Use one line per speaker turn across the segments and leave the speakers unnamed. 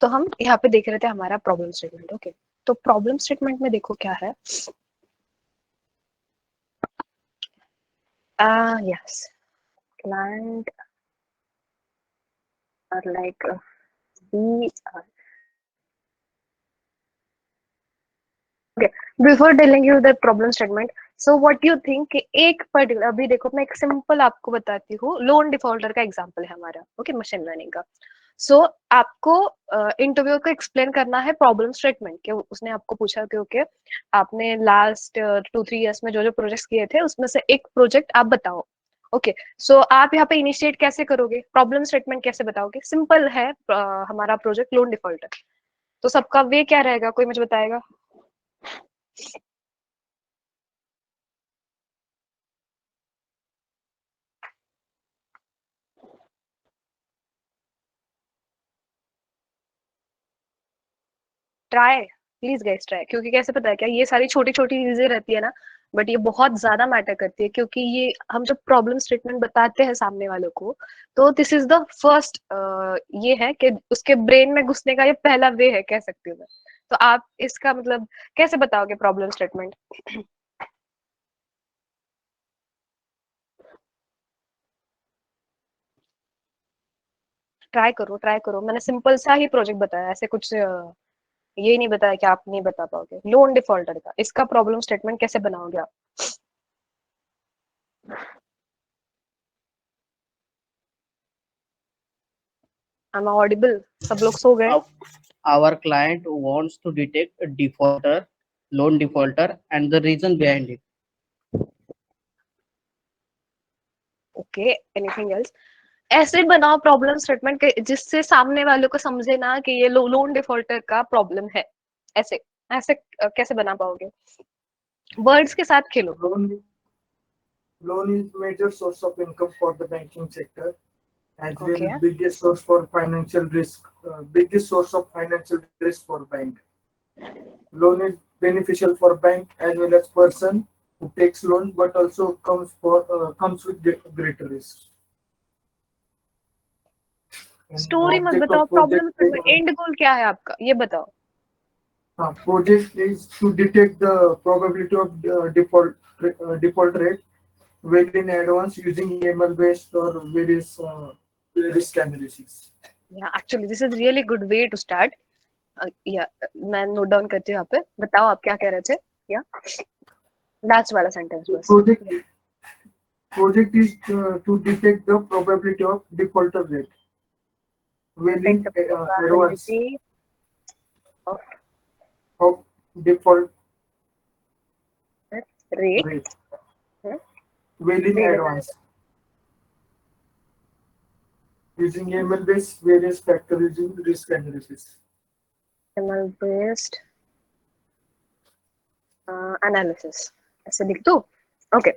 तो हम यहाँ पे देख रहे थे हमारा प्रॉब्लम स्टेटमेंट। ओके, तो प्रॉब्लम स्टेटमेंट में देखो क्या है। Yes, client are like we are. Okay, before telling you the problem statement, so what you think कि एक पर्टिकुलर, अभी देखो मैं एक सिंपल आपको बताती हूँ, लोन डिफॉल्टर का एग्जांपल है हमारा। ओके, मशीन लर्निंग का। सो आपको इंटरव्यू को एक्सप्लेन करना है प्रॉब्लम स्टेटमेंट के। उसने आपको पूछा कि ओके, आपने लास्ट 2-3 इयर्स में जो जो प्रोजेक्ट्स किए थे उसमें से एक प्रोजेक्ट आप बताओ। ओके, सो आप यहाँ पे इनिशिएट कैसे करोगे, प्रॉब्लम स्टेटमेंट कैसे बताओगे? सिंपल है, हमारा प्रोजेक्ट लोन डिफॉल्टर, तो सबका वे क्या रहेगा, कोई मुझे बताएगा? ट्राई, प्लीज गाइस ट्राई, क्योंकि कैसे पता है क्या, ये सारी छोटी छोटी चीजें रहती है ना, बट ये बहुत ज्यादा मैटर करती है, क्योंकि ये हम जब प्रॉब्लम स्टेटमेंट बताते हैं सामने वालों को, तो दिस इज द फर्स्ट, ये है कि उसके ब्रेन में घुसने का ये पहला वे है, कह सकती हूँ मैं। तो आप इसका मतलब कैसे बताओगे प्रॉब्लम स्टेटमेंट? ट्राई करो, ट्राई करो, मैंने सिंपल सा ही प्रोजेक्ट बताया, ऐसे कुछ ये नहीं बताया कि आप नहीं बता पाओगे। लोन डिफॉल्टर का इसका प्रॉब्लम स्टेटमेंट कैसे बनाओगे आप? I am audible? सब लोग सो गए?
Our client wants to detect a defaulter, loan defaulter, and the reason behind it.
Okay, anything else? ऐसे बनाओ प्रॉब्लम स्टेटमेंट के जिससे सामने वालों को समझे ना कि ये लोन डिफॉल्टर का प्रॉब्लम है। ऐसे ऐसे कैसे बना पाओगे? वर्ड्स के साथ खेलो।
Loan is major source of income for the banking sector, as well
Okay.
as biggest source for financial risk. Biggest source of financial risk for bank. Loan is beneficial for bank as well as person who takes loan, but also comes with greater risk.
Story मत बताओ, problem statement, and गोल क्या है आपका, ये बताओ।
Project is to detect the probability of default rate well in advance using ML based or various risk analysis.
या actually this is really good way to start. या मैं नोट डाउन करती हूँ यहाँ पे। बताओ आप क्या कह रहे थे? या लास्ट वाला सेंटेंस बस।
Project is to detect the probability of defaulter rate well in
Detect the
advance
probability
of default
rate
rate
Hmm?
well in
Well in
advance using ML based various factor using risk analysis.
ML based analysis, ऐसे लिख दो। Okay,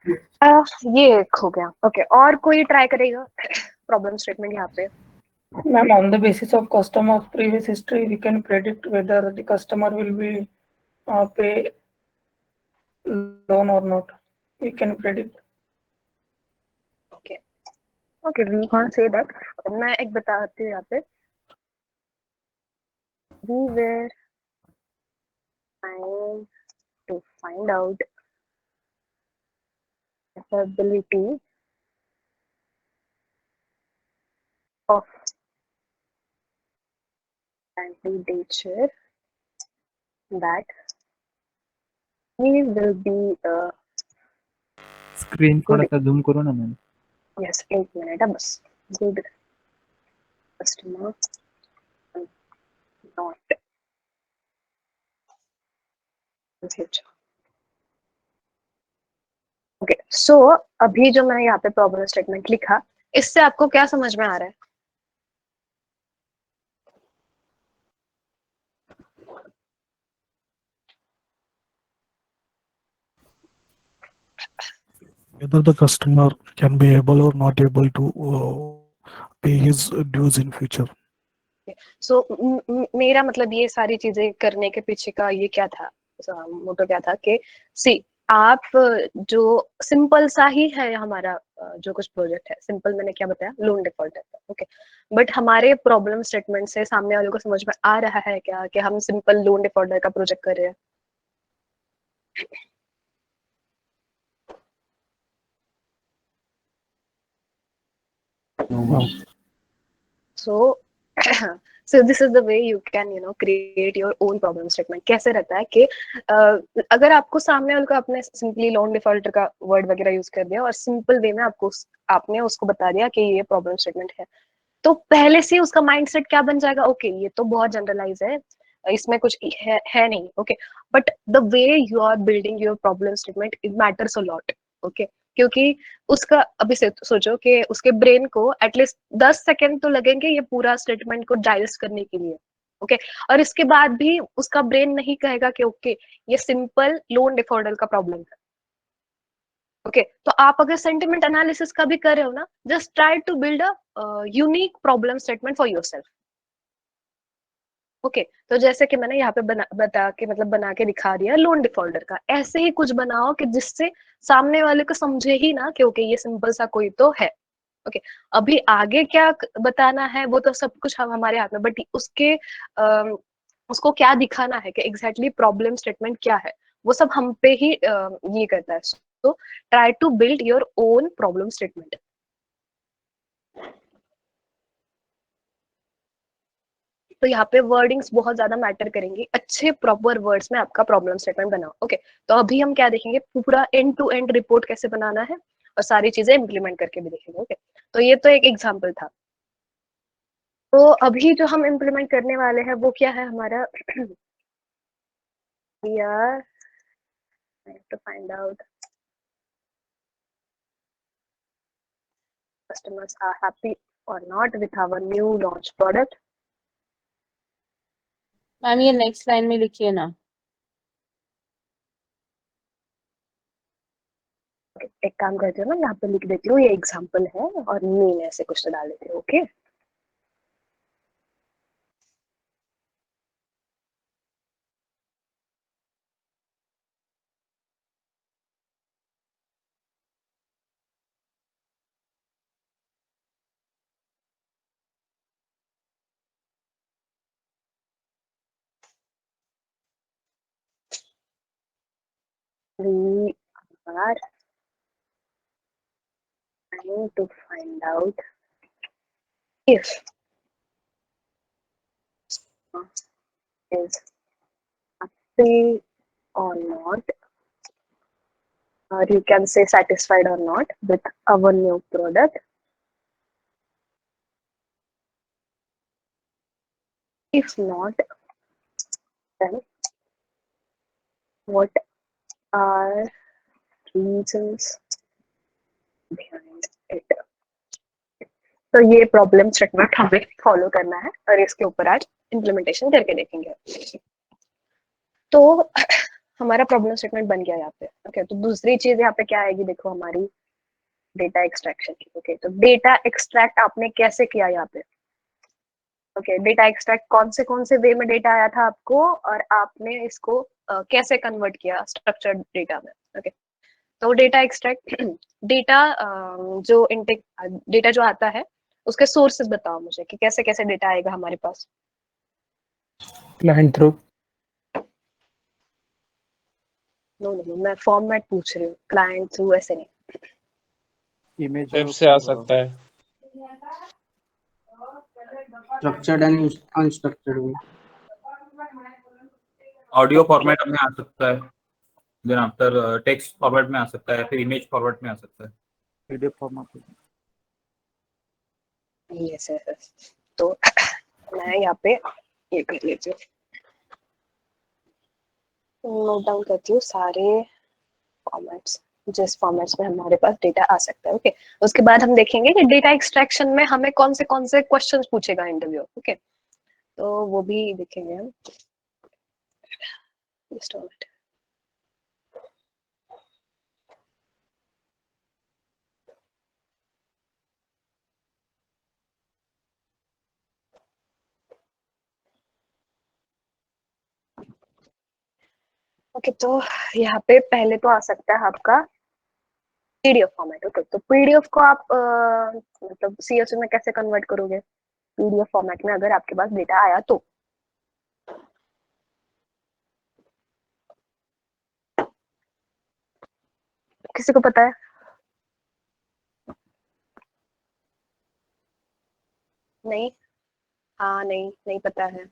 ये एक हो गया। Okay, और कोई try करेगा प्रॉब्लम स्टेटमेंट यहाँ पे?
Ma'am, on the basis of customer's previous history, we can predict whether the customer will be pay loan or not. We can predict.
Okay okay, we can't say that. मैं एक बताती हूँ यहाँ पे। We were trying to find out the ability of candidature that he will be
screen थोड़ा सा zoom करो ना मैम।
yes, 1 minute बस। Good customer not ओके, सो अभी जो मैंने यहाँ पे प्रॉब्लम स्टेटमेंट लिखा, इससे आपको क्या समझ में आ रहा है?
Whether the customer can be able or not able to pay his dues in future.
सो मेरा मतलब ये सारी चीजें करने के पीछे का ये क्या था, मोटो क्या था कि सी आप जो सिंपल सा ही है हमारा जो कुछ प्रोजेक्ट है, सिंपल मैंने क्या बताया, लोन डिफॉल्ट है, ओके, बट हमारे प्रॉब्लम स्टेटमेंट से सामने वाले को समझ में आ रहा है क्या कि हम सिंपल लोन डिफॉल्टर का प्रोजेक्ट कर रहे हैं?
No.
So so this is the way you can create your own problem statement. कैसे रहता है कि अगर आपको सामने वाले को आपने सिंपली लोन डिफॉल्टर का वर्ड वगैरह यूज कर दिया और सिंपल वे में आपने उसको बता दिया कि ये प्रॉब्लम स्टेटमेंट है, तो पहले से उसका माइंडसेट क्या बन जाएगा, ओके ये तो बहुत जनरलाइज है, इसमें कुछ है नहीं, okay, but the way you are building your problem statement it matters a lot, okay, क्योंकि उसका अभी से सोचो कि उसके ब्रेन को एटलीस्ट 10 सेकेंड तो लगेंगे ये पूरा स्टेटमेंट को डाइजेस्ट करने के लिए, ओके, और इसके बाद भी उसका ब्रेन नहीं कहेगा कि ओके ये सिंपल लोन डिफॉल्टर का प्रॉब्लम है, ओके, तो आप अगर सेंटिमेंट एनालिसिस का भी कर रहे हो ना, just try to build a unique problem statement for yourself, okay, तो जैसे कि मैंने यहाँ पे बना के दिखा दिया लोन डिफॉल्टर का, ऐसे ही कुछ बनाओ कि जिससे सामने वाले को समझे ही ना कि ओके ये सिंपल सा कोई तो है, ओके, अभी आगे क्या बताना है वो तो सब कुछ हमारे हाथ में, बट उसको क्या दिखाना है कि एग्जैक्टली प्रॉब्लम स्टेटमेंट क्या है, वो सब हम पे ही ये करता है, तो try to build your own problem statement. तो यहाँ पे वर्डिंग्स बहुत ज्यादा मैटर करेंगी, अच्छे प्रॉपर वर्ड्स में आपका प्रॉब्लम स्टेटमेंट बनाओ, ओके, तो अभी हम क्या देखेंगे, पूरा एंड टू एंड रिपोर्ट कैसे बनाना है और सारी चीजें इम्प्लीमेंट करके भी देखेंगे, ओके, तो ये तो एक एग्जाम्पल था। तो अभी जो हम इम्प्लीमेंट करने वाले हैं वो क्या है हमारा, we are trying to find out customers are happy or not with our new launch product.
Ma'am ये नेक्स्ट लाइन में लिखिए ना।
एक काम करती हूँ ना, यहाँ पे लिख देती हूँ ये एग्जाम्पल है और मेन ऐसे कुछ तो डाल देती हूँ, okay, we are trying to find out if is happy or not, or you can say satisfied or not with our new product. If not, then what are reasons behind it? तो ये problem statement हमें follow करना है और इसके ऊपर आज implementation करके देखेंगे। तो हमारा प्रॉब्लम स्टेटमेंट बन गया यहाँ पे, ओके, तो दूसरी चीज यहाँ पे क्या आएगी, देखो हमारी डेटा एक्सट्रैक्शन की, ओके, तो डेटा एक्सट्रैक्ट आपने कैसे किया यहाँ पे, ओके, डेटा एक्सट्रैक्ट कौन से वे में डेटा आया था आपको और आपने इसको कैसे कन्वर्ट किया स्ट्रक्चर्ड डेटा में, ओके, तो डेटा एक्सट्रैक्ट डेटा जो इनटेक डेटा जो आता है उसके सोर्सेस बताओ मुझे कि कैसे कैसे डेटा आएगा हमारे पास।
client through
नो मैं फॉर्मेट पूछ रही हूँ, क्लाइंट थ्रू ऐसे नहीं।
Image
वेब
of,
से आ सकता है।
Structured and unstructured way.
Audio format में आ सकता है, देन आफ्टर टेक्स्ट फॉर्मेट में आ सकता है, फिर इमेज फॉर्मेट में आ सकता है।
PDF format.
यस यस, तो मैं यहाँ पे ये कर लेती हूँ, नोट डाउन करती हूँ सारे फॉर्मेट्स जिस फॉर्मेट्स में हमारे पास डेटा आ सकता है, ओके, उसके बाद हम देखेंगे कि डेटा एक्सट्रैक्शन में हमें कौन से क्वेश्चंस पूछेगा इंटरव्यू, ओके, तो वो भी देखेंगे हम। Just a minute. ओके, तो यहाँ पे पहले तो आ सकता है आपका पीडीएफ फॉर्मेट। ओके, तो पीडीएफ को आप मतलब सीएसवी में कैसे कन्वर्ट करोगे पीडीएफ फॉर्मेट में, अगर आपके पास डेटा आया तो? किसी को पता है? नहीं? हाँ, नहीं नहीं पता है।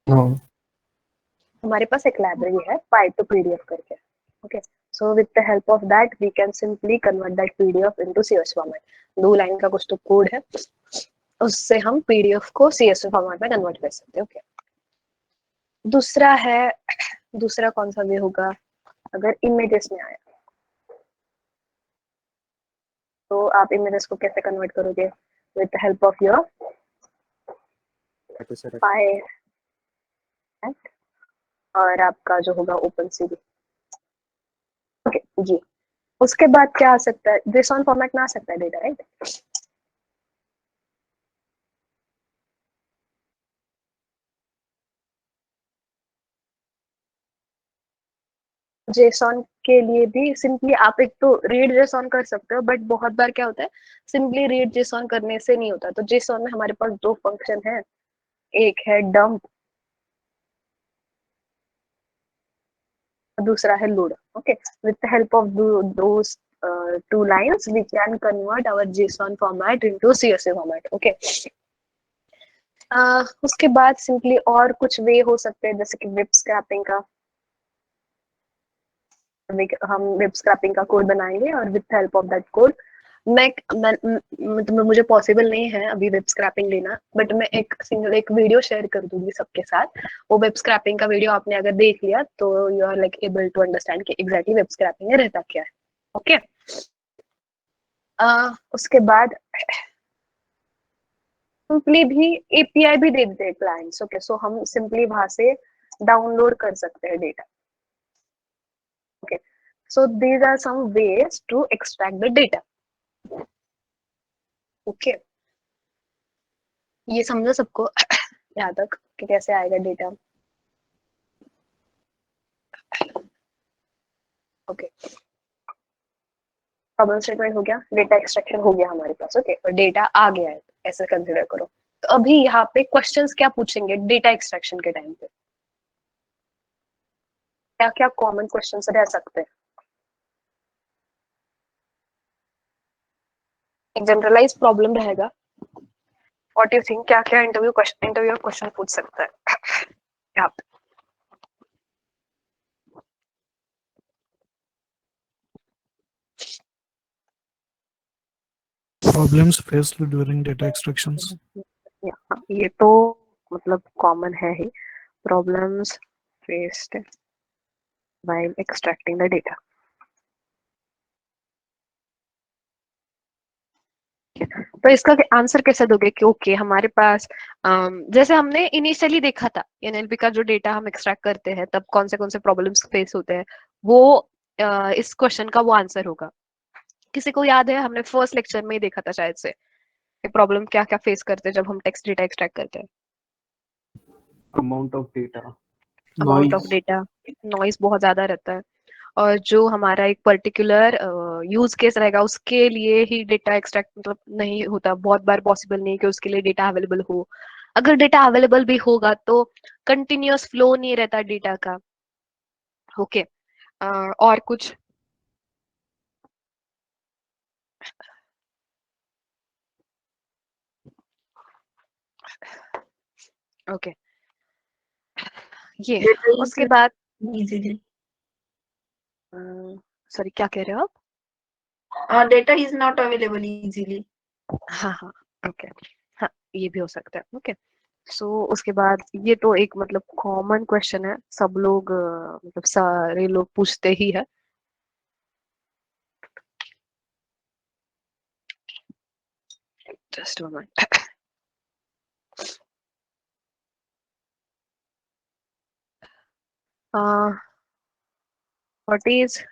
हमारे पास एक लाइब्रेरी है पाई टू पीडीएफ करके। Okay, so with the help of that we can simply convert that PDF into CSV format. 2 line का कुछ तो कोड है, उससे हम पीडीएफ को सीएसवी फॉर्मेट में कन्वर्ट कर सकते हैं। ओके, दूसरा है, दूसरा कौन सा वे होगा? अगर इमेजेस में आया तो आप इमेजेस को कैसे कन्वर्ट करोगे? With the help of your pi और आपका जो होगा ओपन सीडी। ओके जी, उसके बाद क्या आ सकता है? जेसॉन फॉर्मेट में आ सकता है डेटा, राइट? जेसॉन के लिए भी सिंपली आप एक तो रीड जेसॉन कर सकते हो, बट बहुत बार क्या होता है सिंपली रीड जेसॉन करने से नहीं होता। तो जेसॉन में हमारे पास 2 फंक्शन है, एक है डंप, दूसरा है load. Okay, with the help of those 2 lines we can convert our JSON format into CSV format. Okay, उसके बाद सिंपली और कुछ वे हो सकते हैं, जैसे कि वेब स्क्रैपिंग का। हम वेब स्क्रैपिंग का कोड बनाएंगे और with help of that code मुझे पॉसिबल नहीं है अभी वेब स्क्रैपिंग लेना, बट मैं एक वीडियो शेयर कर दूंगी सबके साथ। वो वेब स्क्रैपिंग का वीडियो आपने अगर देख लिया तो you are like able to understand कि एग्जैक्टली वेब स्क्रैपिंग में रहता क्या है। ओके, उसके बाद सिंपली भी एपीआई भी दे देते हैं क्लाइंट्स। ओके, सो हम सिंपली वहां से डाउनलोड कर सकते हैं data. Okay, so these are some ways to extract the data. Okay, ये समझो सबको यहाँ तक कि कैसे आएगा डेटा? ओके, प्रॉब्लम स्टेटमेंट हो गया, डेटा एक्सट्रैक्शन हो गया हमारे पास। ओके, और डेटा आ गया है ऐसे कंसिडर करो। तो अभी यहाँ पे क्वेश्चंस क्या पूछेंगे डेटा एक्सट्रैक्शन के टाइम पे? क्या क्या कॉमन क्वेश्चंस रह सकते हैं? एक जनरलाइज प्रॉब्लम रहेगा। व्हाट यू थिंक, क्या क्या इंटरव्यू क्वेश्चन पूछ सकता है यहाँ पे?
Problems faced during data extractions.
ये तो मतलब कॉमन है ही, problems faced while extracting the data. तो इसका आंसर कैसे दोगे कि ओके हमारे पास जैसे हमने इनिशियली देखा था एनएलपी का जो डेटा हम एक्सट्रैक्ट करते हैं तब कौन से प्रॉब्लम्स फेस होते हैं, वो इस क्वेश्चन का वो आंसर होगा। किसी को याद है? हमने फर्स्ट लेक्चर में ही देखा था शायद से, प्रॉब्लम क्या क्या फेस करते हैं जब हम टेक्स्ट डेटा एक्सट्रैक्ट करते हैं।
amount of data,
amount of
noise,
data, noise बहुत ज्यादा रहता है, और जो हमारा एक पर्टिकुलर यूज केस रहेगा उसके लिए ही डेटा एक्सट्रैक्ट मतलब नहीं होता, बहुत बार पॉसिबल नहीं कि उसके लिए डेटा अवेलेबल हो। अगर डेटा अवेलेबल भी होगा तो कंटिन्यूअस फ्लो नहीं रहता डेटा का। ओके, और कुछ? ओके, ये
Data is
उसके बाद
easily.
सॉरी क्या कह रहे हो आप?
Data is not available easily.
हाँ हाँ, ओके, हाँ ये भी हो सकता है। ओके, सो उसके बाद ये तो एक मतलब कॉमन क्वेश्चन है, सब लोग मतलब सारे लोग पूछते ही है। Just moment. What is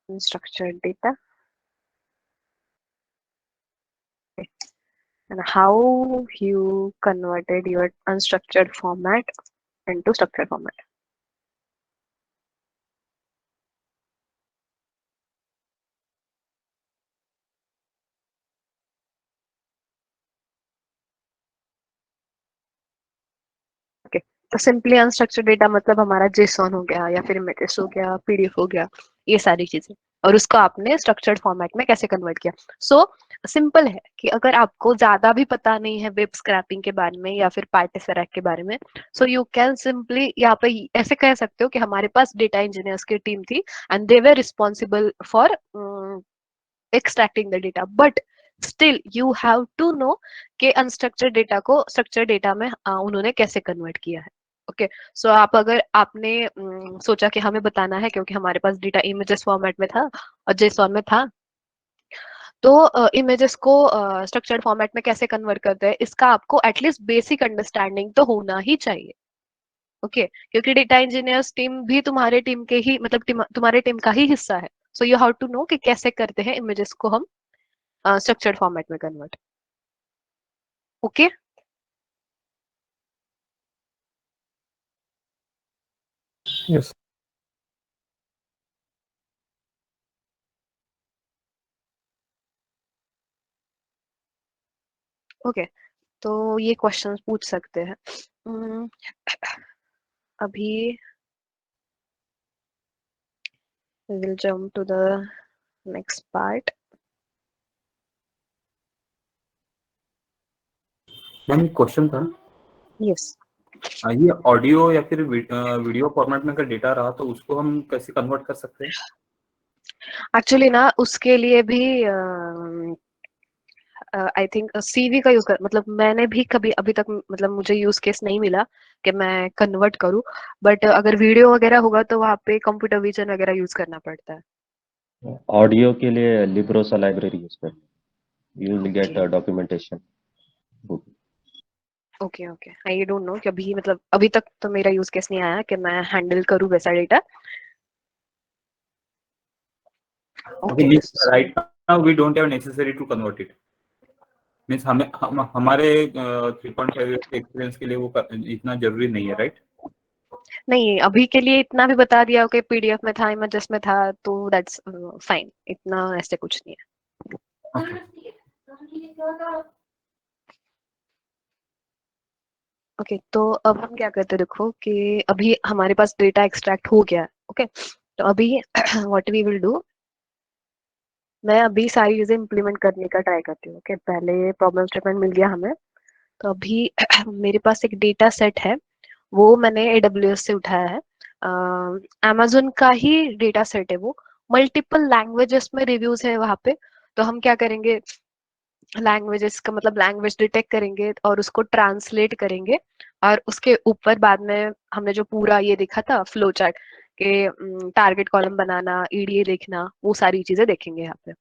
structured data? and how you converted your unstructured format into structured format. Okay, तो सिंपली अनस्ट्रक्चर्ड डेटा मतलब हमारा जेसॉन हो गया या फिर इमेजेस हो गया, पीडीएफ हो गया, ये सारी चीजें, और उसको आपने स्ट्रक्चर्ड फॉर्मेट में कैसे कन्वर्ट किया. सो सिंपल है कि अगर आपको ज्यादा भी पता नहीं है वेब स्क्रैपिंग के बारे में या फिर पार्टीफेरैक के बारे में, सो यू कैन सिंपली यहाँ पे ऐसे कह सकते हो कि हमारे पास डेटा इंजीनियर्स की टीम थी and they were responsible for extracting the data, but still you have to know कि अनस्ट्रक्चर्ड डेटा को स्ट्रक्चर्ड डेटा में उन्होंने कैसे कन्वर्ट किया है. ओके, सो आप अगर आपने सोचा कि हमें बताना है क्योंकि हमारे पास डेटा इमेजेस फॉर्मेट में था और जेसॉन में था, तो इमेजेस को स्ट्रक्चर्ड फॉर्मेट में कैसे कन्वर्ट करते हैं इसका आपको एटलीस्ट बेसिक अंडरस्टैंडिंग तो होना ही चाहिए. ओके, क्योंकि डेटा इंजीनियर्स टीम भी तुम्हारे टीम के ही मतलब तुम्हारे टीम का ही हिस्सा है. So you have to know कि कैसे करते हैं इमेजेस को हम स्ट्रक्चर्ड फॉर्मेट में कन्वर्ट. Okay,
Yes.
ओके, तो ये क्वेश्चंस पूछ सकते हैं. अभी we will jump to the next part.
Ma'am एक क्वेश्चन था,
Yes.
ये ऑडियो या फिर वीडियो फॉर्मेट में अगर डेटा रहा तो उसको हम कैसे कन्वर्ट कर सकते हैं?
एक्चुअली ना उसके लिए भी आई थिंक सीवी का यूज कर, मतलब मैंने भी कभी अभी तक मतलब मुझे यूज केस नहीं मिला कि मैं कन्वर्ट करूं, बट अगर वीडियो वगैरह होगा तो वहाँ पे कंप्यूटर विजन वगैरह यूज करना पड़ता है.
ऑडियो के लिए लिब्रोसा लाइब्रेरी यूज कर, you will get documentation book.
Okay okay, I don't know कि अभी मतलब अभी तक तो मेरा यूज केस नहीं आया कि मैं हैंडल करूं वैसा data.
Okay,
okay,
means right now we don't have necessary to convert it. Means हमारे 3.5 एक्सपीरियंस के लिए वो इतना जरूरी नहीं है, राइट?
नहीं अभी के लिए इतना भी बता दिया कि पीडीएफ में था, इमेजेस में था, तो दैट्स फाइन, इतना ऐसे कुछ नहीं है. ओके, तो अब हम क्या करते हैं, देखो कि अभी हमारे पास डेटा एक्सट्रैक्ट हो गया है. ओके, तो अभी व्हाट वी विल डू, मैं अभी सारी चीजें इम्प्लीमेंट करने का ट्राई करती हूँ. ओके, पहले प्रॉब्लम स्टेटमेंट मिल गया हमें, तो अभी मेरे पास एक डेटा सेट है, वो मैंने AWS से उठाया है. Amazon का ही डेटा सेट है वो, मल्टीपल लैंग्वेजेस में रिव्यूज है वहाँ पे. तो हम क्या करेंगे, लैंग्वेजेस का मतलब लैंग्वेज डिटेक्ट करेंगे और उसको ट्रांसलेट करेंगे, और उसके ऊपर बाद में हमने जो पूरा ये देखा था फ्लो चार्ट के टारगेट कॉलम बनाना, ईडीए देखना, वो सारी चीजें देखेंगे यहाँ पे.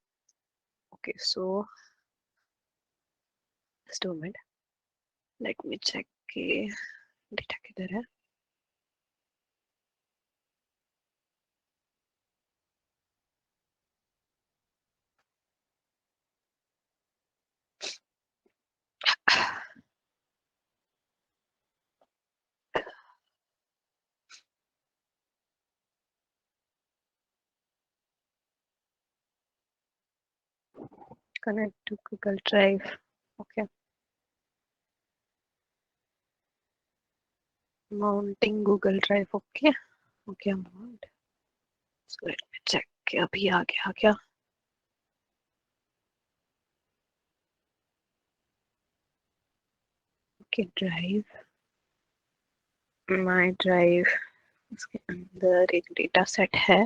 Okay, so just a minute, let me check के डेटा किधर है. Connect to Google Drive. Okay. Mounting Google Drive. Okay. Okay, mount. So let me check. अभी आ गया क्या? Okay, Drive. My Drive. इसके अंदर एक डेटा सेट है.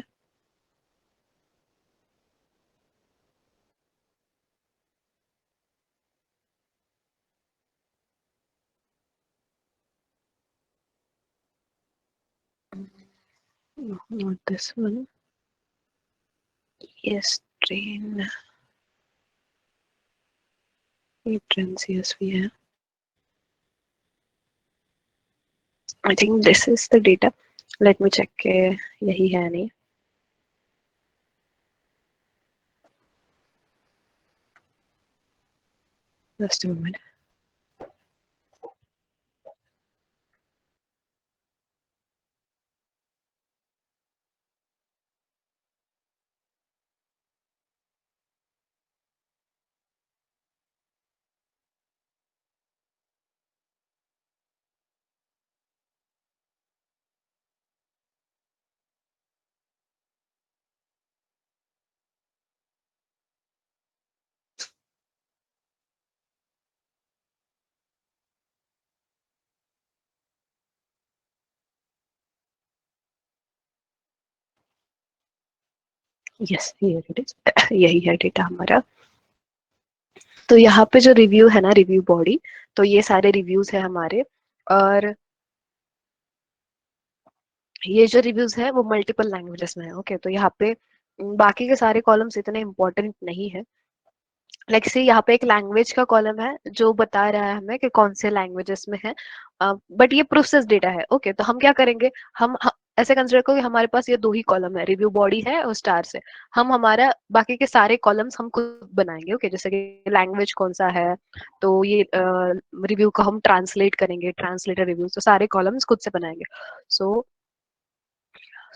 No, not this one. Yes, train. ये train CSV है. I think this is the data. Let me check के यही है नहीं. Just a moment. Yes, here it is. यही है डेटा हमारा। तो यहाँ पे जो रिव्यू है ना, रिव्यू बॉडी, तो ये सारे रिव्यूज है हमारे। और ये जो रिव्यूज है वो मल्टीपल लैंग्वेजेस में है। ओके, तो यहाँ पे बाकी के सारे कॉलम्स इतने इम्पोर्टेंट नहीं है। लाइक से यहाँ पे एक लैंग्वेज का कॉलम है जो बता रहा है हमें कि कौन से लैंग्वेजेस में है, बट ये प्रोसेस डेटा है। ओके, तो हम क्या करेंगे, हम ऐसे कंसिडर करो कि हमारे पास ये 2 ही कॉलम है, रिव्यू बॉडी है और स्टार से। हम हमारा बाकी के सारे कॉलम्स हम खुद बनाएंगे। ओके, जैसे कि लैंग्वेज कौन सा है, तो ये रिव्यू को हम ट्रांसलेट करेंगे, ट्रांसलेटर रिव्यू, तो सारे कॉलम्स खुद से बनाएंगे। So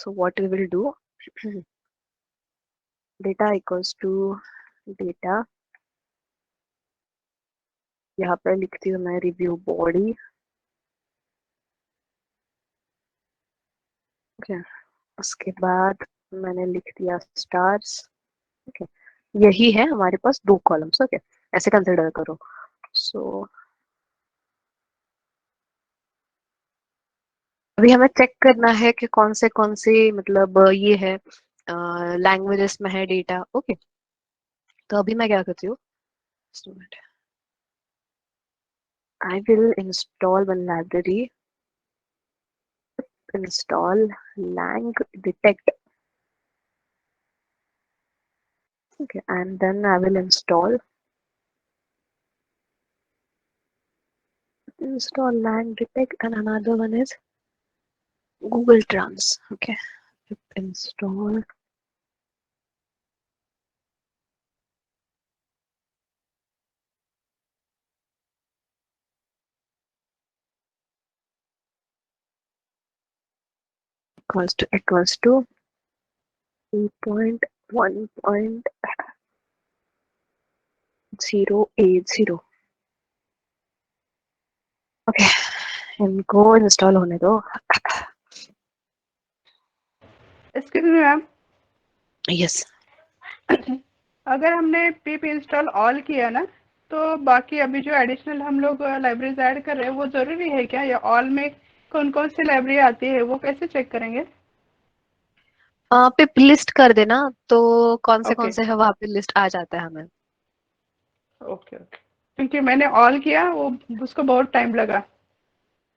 what we will do, data equals to data, यहाँ पर लिखती हूँ मैं रिव्यू बॉडी। ओके, उसके बाद मैंने लिख दिया स्टार्स। ओके, यही है हमारे पास 2 कॉलम्स। ओके, ऐसे कंसिडर करो। सो अभी हमें चेक करना है कि कौन से मतलब ये है लैंग्वेजेस में है डेटा। ओके, तो अभी मैं क्या करती हूँ, I will install one library, install lang detect. Okay, and then I will install lang detect, and another one is Google Trans. Okay, install equals to 3.1.080. Okay, इनको इंस्टॉल होने दो।
एक्सक्यूज मी मैम,
यस,
अगर हमने पिप install all किया ना, तो बाकी अभी जो एडिशनल हम लोग लाइब्रेरीज ऐड कर रहे हैं वो जरूरी है क्या, या ऑल में कौन कौन सी लाइब्रेरी आती है वो कैसे चेक करेंगे?
पिप लिस्ट कर देना, तो कौन
ओके
से है वहाँ पे लिस्ट आ जाता है हमें।
ओके ओके, क्योंकि मैंने ऑल किया वो, उसको बहुत टाइम लगा,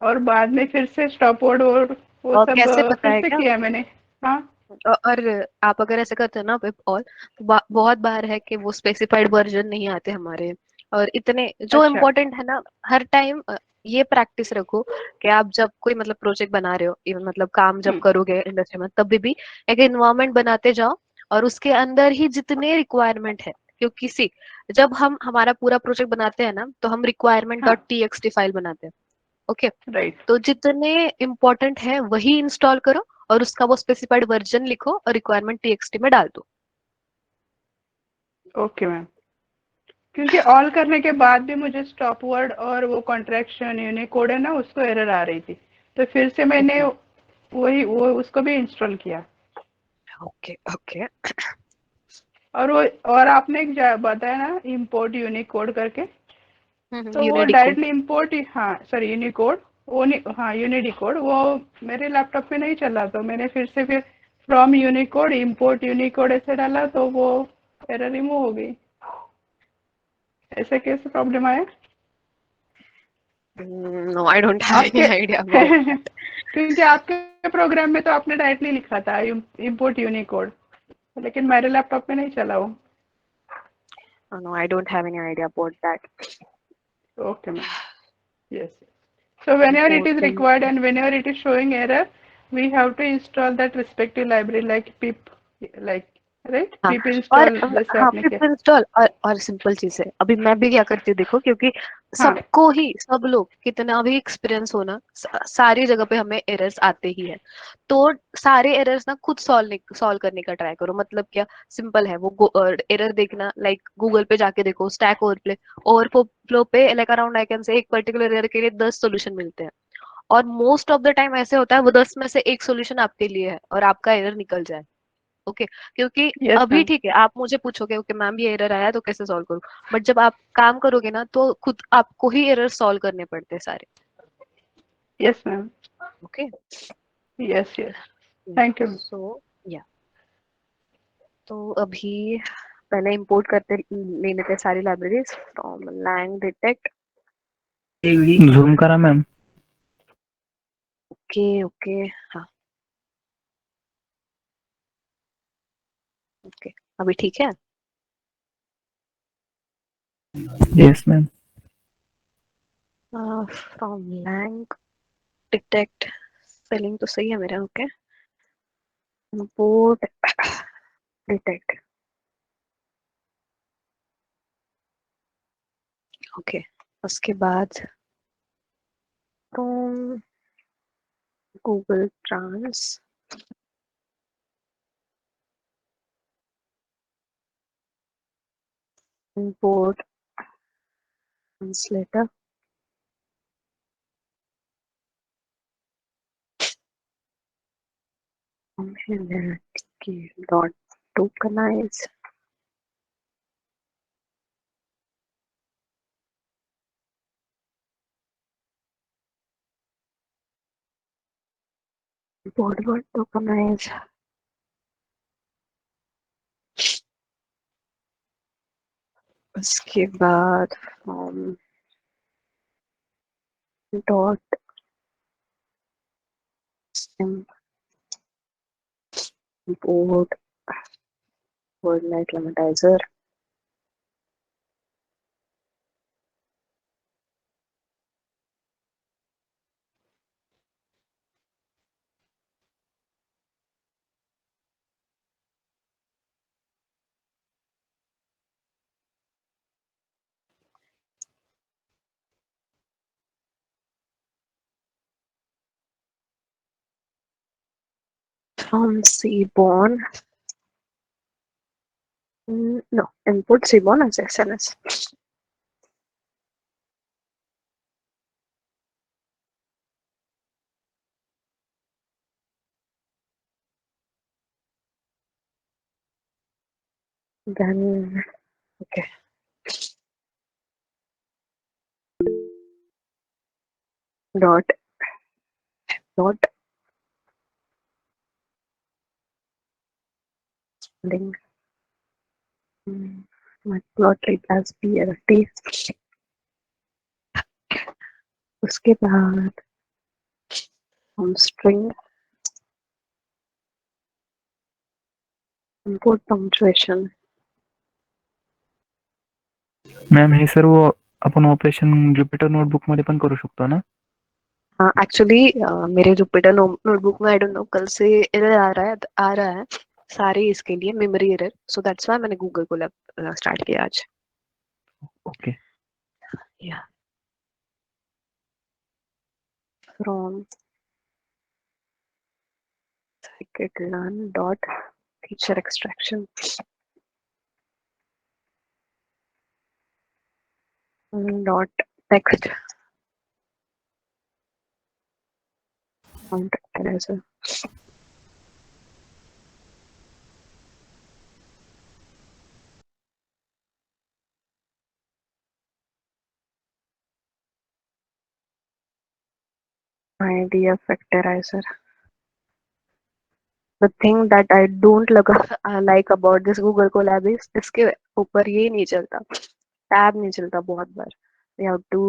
और बाद में फिर से स्टॉप वर्ड और वो
और
सब
कैसे पता
फिर
है
से
क्या,
किया मैंने। हाँ
और आप अगर ऐसे करते हो ना पिप ऑल, तो बहुत बार है कि वो स्पेसिफाइड वर्जन नहीं आते हमारे। और इतने जो
अच्छा,
इम्पोर्टेंट है ना, हर टाइम ये प्रैक्टिस रखो कि आप जब कोई मतलब प्रोजेक्ट बना रहे हो, इवन मतलब काम जब करोगे इंडस्ट्री में, तब भी एक इन्वायरमेंट बनाते जाओ और उसके अंदर ही जितने रिक्वायरमेंट है। क्योंकि सी, जब हम हमारा पूरा प्रोजेक्ट बनाते हैं ना, तो हम रिक्वायरमेंट
हाँ
डॉट टीएक्सटी फाइल बनाते हैं। ओके,
राइट,
तो जितने इम्पोर्टेंट है वही इंस्टॉल करो और उसका वो स्पेसिफाइड वर्जन लिखो और रिक्वायरमेंट टीएक्सटी में डाल दो।
Okay ma'am. क्योंकि ऑल करने के बाद भी मुझे स्टॉप वर्ड और वो कॉन्ट्रैक्शन यूनिकोड है ना, उसको एरर आ रही थी, तो फिर से मैंने वही वो उसको भी इंस्टॉल किया।
ओके ओके,
और वो, और आपने एक बताया ना इंपोर्ट यूनिकोड करके, तो वो
यूनिडी कोड।
डायरेक्टली इंपोर्ट, हाँ सॉरी यूनिकोड, वो हाँ यूनिकोड वो मेरे लैपटॉप में नहीं चला, तो मैंने फिर फ्रॉम यूनिकोड इंपोर्ट यूनिकोड ऐसे डाला, तो वो एरर रिमूव हो गई। ऐसे कैसे प्रॉब्लम आया
no, I don't have any
आपके?
Idea about that.
क्योंकि आपके प्रोग्राम में तो आपने डायरेक्टली लिखा था इंपोर्ट यूनिकोड, लेकिन मेरे लैपटॉप में नहीं चला वो।
No, I don't have any idea about that.
Okay ma'am, yes. So whenever it is
important,
required and whenever it is showing error, we have to install that respective library like pip, like right,
हाँ,
पिप
और
install जैसे
हाँ
आपने
पिप
किया।
Install और simple चीज है। अभी मैं भी क्या करती हूँ देखो, क्योंकि
हाँ
सबको ही सब लोग कितना भी एक्सपीरियंस हो ना, सारी जगह पे हमें एरर्स आते ही है। तो सारे एरर्स ना खुद सॉल्व करने का ट्राई करो। मतलब क्या, सिंपल है वो एरर देखना, लाइक गूगल पे जाके देखो स्टैक ओवरफ्लो पे like around I can say एक पर्टिकुलर एरर के लिए 10 सोल्यूशन मिलते हैं। और मोस्ट ऑफ द टाइम ऐसे होता है वो 10 में से एक सोल्यूशन आपके लिए है और आपका एरर निकल जाए। ओके, क्योंकि
यस
अभी
मैम,
ठीक है आप मुझे पूछोगे ओके मैम ये एरर आया तो कैसे सॉल्व करूं, बट जब आप काम करोगे ना तो खुद आपको ही एरर सॉल्व करने पड़ते हैं सारे।
Yes ma'am,
okay,
yes yes, thank you.
So या तो अभी पहले इंपोर्ट करते ले लेते हैं सारी libraries from lang detect.
Zoom करा मैम.
ओके ओके, हाँ ओके, अभी ठीक है।
Yes ma'am.
From lang detect, spelling तो सही है मेरा। Okay, import detect. ओके, उसके बाद from Google Trans import translator dot tokenize import dot tokenize उसके बाद from dot import word like limitizer from Seaborn. No, import Seaborn as SNS. Then okay, dot dot link matplotlib as BLT। उसके बाद हम string import punctuation।
Ma'am हे सर्व आपण operation Jupyter notebook मध्ये पण करू शकतो ना.
हाँ एक्चुअली मेरे जुपिटर नोटबुक में आई डोंट नो कल से एरर आ रहा है सारे इसके लिए memory error, so that's why मैंने गूगल को स्टार्ट किया आज।
ओके.
या from scikit-learn dot feature extraction dot text font eraser। idea factorizer। The thing that I don't like about this Google Colab is इसके ऊपर ये नहीं चलता, टैब नहीं चलता बहुत बार। We have to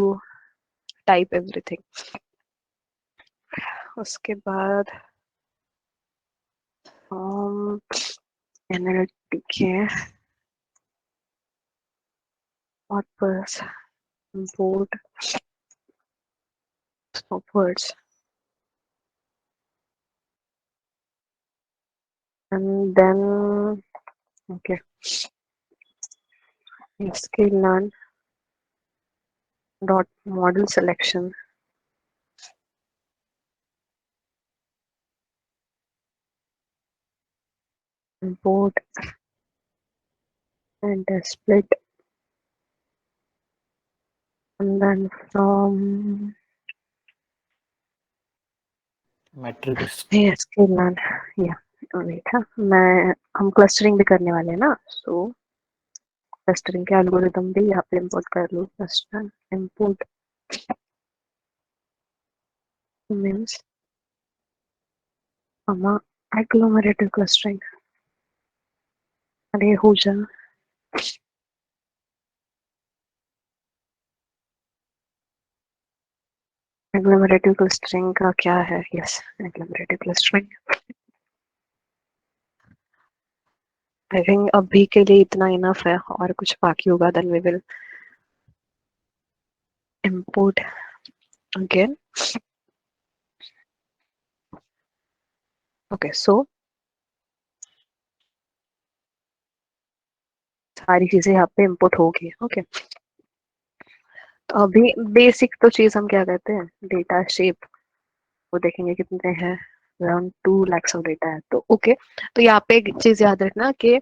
type everything। उसके बाद NLTK corpus import stopwords and then Okay. sklearn dot model selection import and split, and then from
Matrix.
sklearn, yeah, wait, हाँ, हम क्लस्टरिंग भी करने वाले हैं ना, सो क्लस्टरिंग के एल्गोरिदम भी यहाँ पे इंपोर्ट कर लो. Cluster import means agglomerative clustering. अरे हो जा. agglomerative clustering का क्या है? Yes, agglomerative clustering. I think अभी के लिए इतना इनफ है, और कुछ बाकी होगा then we will import again. Okay, so सारी चीजें यहाँ पे इंपोर्ट होगी. ओके, तो अभी बेसिक तो चीज हम क्या कहते हैं, डेटा शेप, वो देखेंगे कितने हैं. अराउंड 2 lakhs ऑफ डेटा है. तो ओके, तो यहाँ पे एक चीज याद रखना कि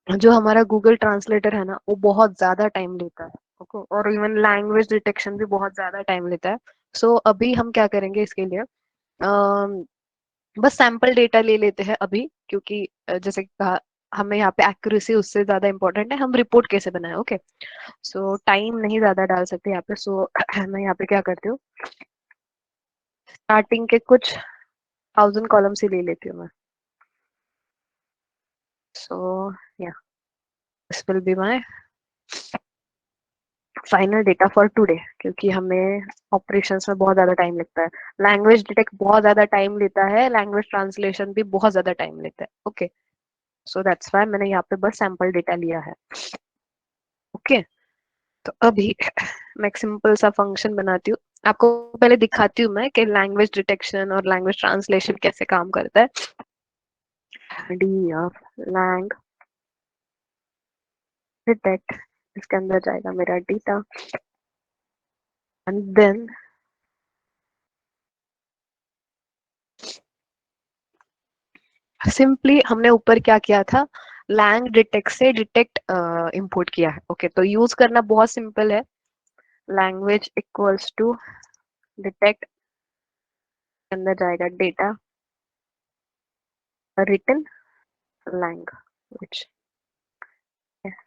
जो हमारा गूगल ट्रांसलेटर है ना, वो बहुत ज्यादा टाइम लेता है. ओके, और इवन लैंग्वेज डिटेक्शन भी बहुत ज्यादा टाइम लेता है. सो अभी हम क्या करेंगे इसके लिए, बस सैंपल डेटा ले लेते हैं अभी, क्योंकि जैसे कि कहा, हमें यहाँ पे एक्यूरेसी उससे ज्यादा इंपॉर्टेंट है. हम रिपोर्ट कैसे बनाए. ओके, सो टाइम नहीं ज्यादा डाल सकते यहाँ पे. सो मैं यहाँ पे क्या करती हूँ, स्टार्टिंग के कुछ 1000 कॉलम्स ही ले लेती हूँ मैं. सो या this will be my final data for today, क्योंकि हमें ऑपरेशंस में बहुत ज्यादा टाइम लगता है. लैंग्वेज डिटेक्ट बहुत ज्यादा टाइम लेता है, लैंग्वेज ट्रांसलेशन भी बहुत ज्यादा टाइम लेता है. ओके, सो दैट्स व्हाई मैंने यहाँ पे बस सैंपल डेटा लिया है. ओके, तो अभी मैं एक सिंपल सा फंक्शन बनाती हूँ. आपको पहले दिखाती हूँ मैं कि लैंग्वेज डिटेक्शन और लैंग्वेज ट्रांसलेशन कैसे काम करता है. डी ऑफ लैंग डिटेक्ट, इसके अंदर जाएगा मेरा डेटा, एंड देन सिंपली हमने ऊपर क्या किया था, लैंग डिटेक्ट से डिटेक्ट इंपोर्ट किया है. ओके, तो यूज करना बहुत सिंपल है. लैंग्वेज इक्वल्स टू डिटेक्ट, अंदर जाएगा डेटा, रिटन लैंग्वेज.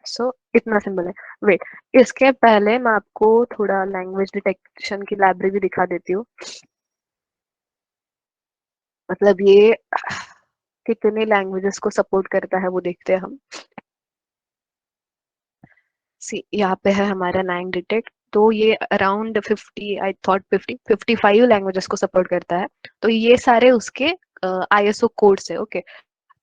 सो इतना सिंपल है. वेट, इसके पहले मैं आपको थोड़ा लैंग्वेज डिटेक्शन की लाइब्रेरी दिखा देती हूँ. मतलब ये कितने लैंग्वेजेस को सपोर्ट करता है वो देखते हैं हम. सी, यहाँ पे है हमारा लैंग डिटेक्ट. तो ये अराउंड 50, आई थॉट 55 लैंग्वेजेस को सपोर्ट करता है. तो ये सारे उसके ISO कोड्स है. ओके,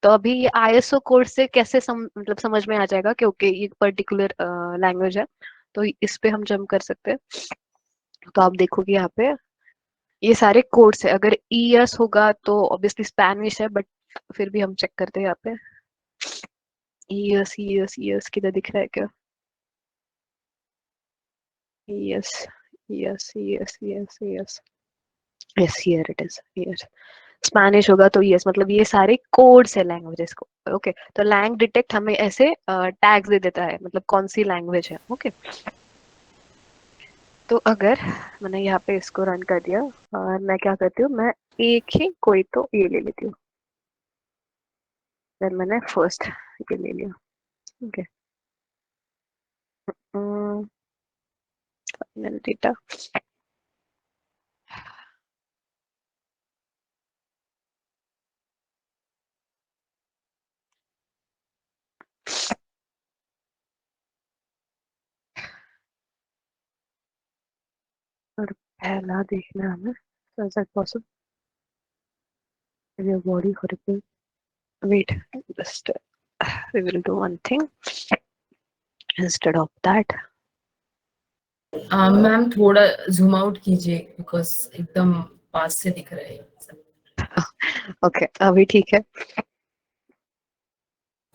तो अभी ये ISO कोड से कैसे मतलब समझ में आ जाएगा कि ओके ये पर्टिकुलर लैंग्वेज है. तो इस पे हम जंप कर सकते हैं. तो आप देखोगे यहाँ पे ये सारे कोड्स है. अगर ES होगा तो ऑब्वियसली स्पेनिश है, बट फिर भी हम चेक करते हैं यहाँ पे. ES किधर दिख रहा है क्या? ES yes, here it is. Yes, Spanish होगा तो यस, मतलब ये सारे कोड्स है लैंग्वेजेस को. ओके, तो लैंग डिटेक्ट हमें ऐसे टैग्स दे देता है, मतलब कौन सी लैंग्वेज है. ओके, तो अगर मैंने यहाँ पे इसको रन कर दिया, और मैं क्या करती हूँ, मैं एक ही कोई तो ये ले लेती हूँ. फिर मैंने फर्स्ट ये ले लिया. Okay, final data. और पहला देखना हमें, is that possible? Your body horrible. Wait, just we will do one thing instead of that.
Ma'am थोड़ा जूम आउट कीजिए, बिकॉज एकदम पास से दिख रहा है.
ओके, अभी ठीक है.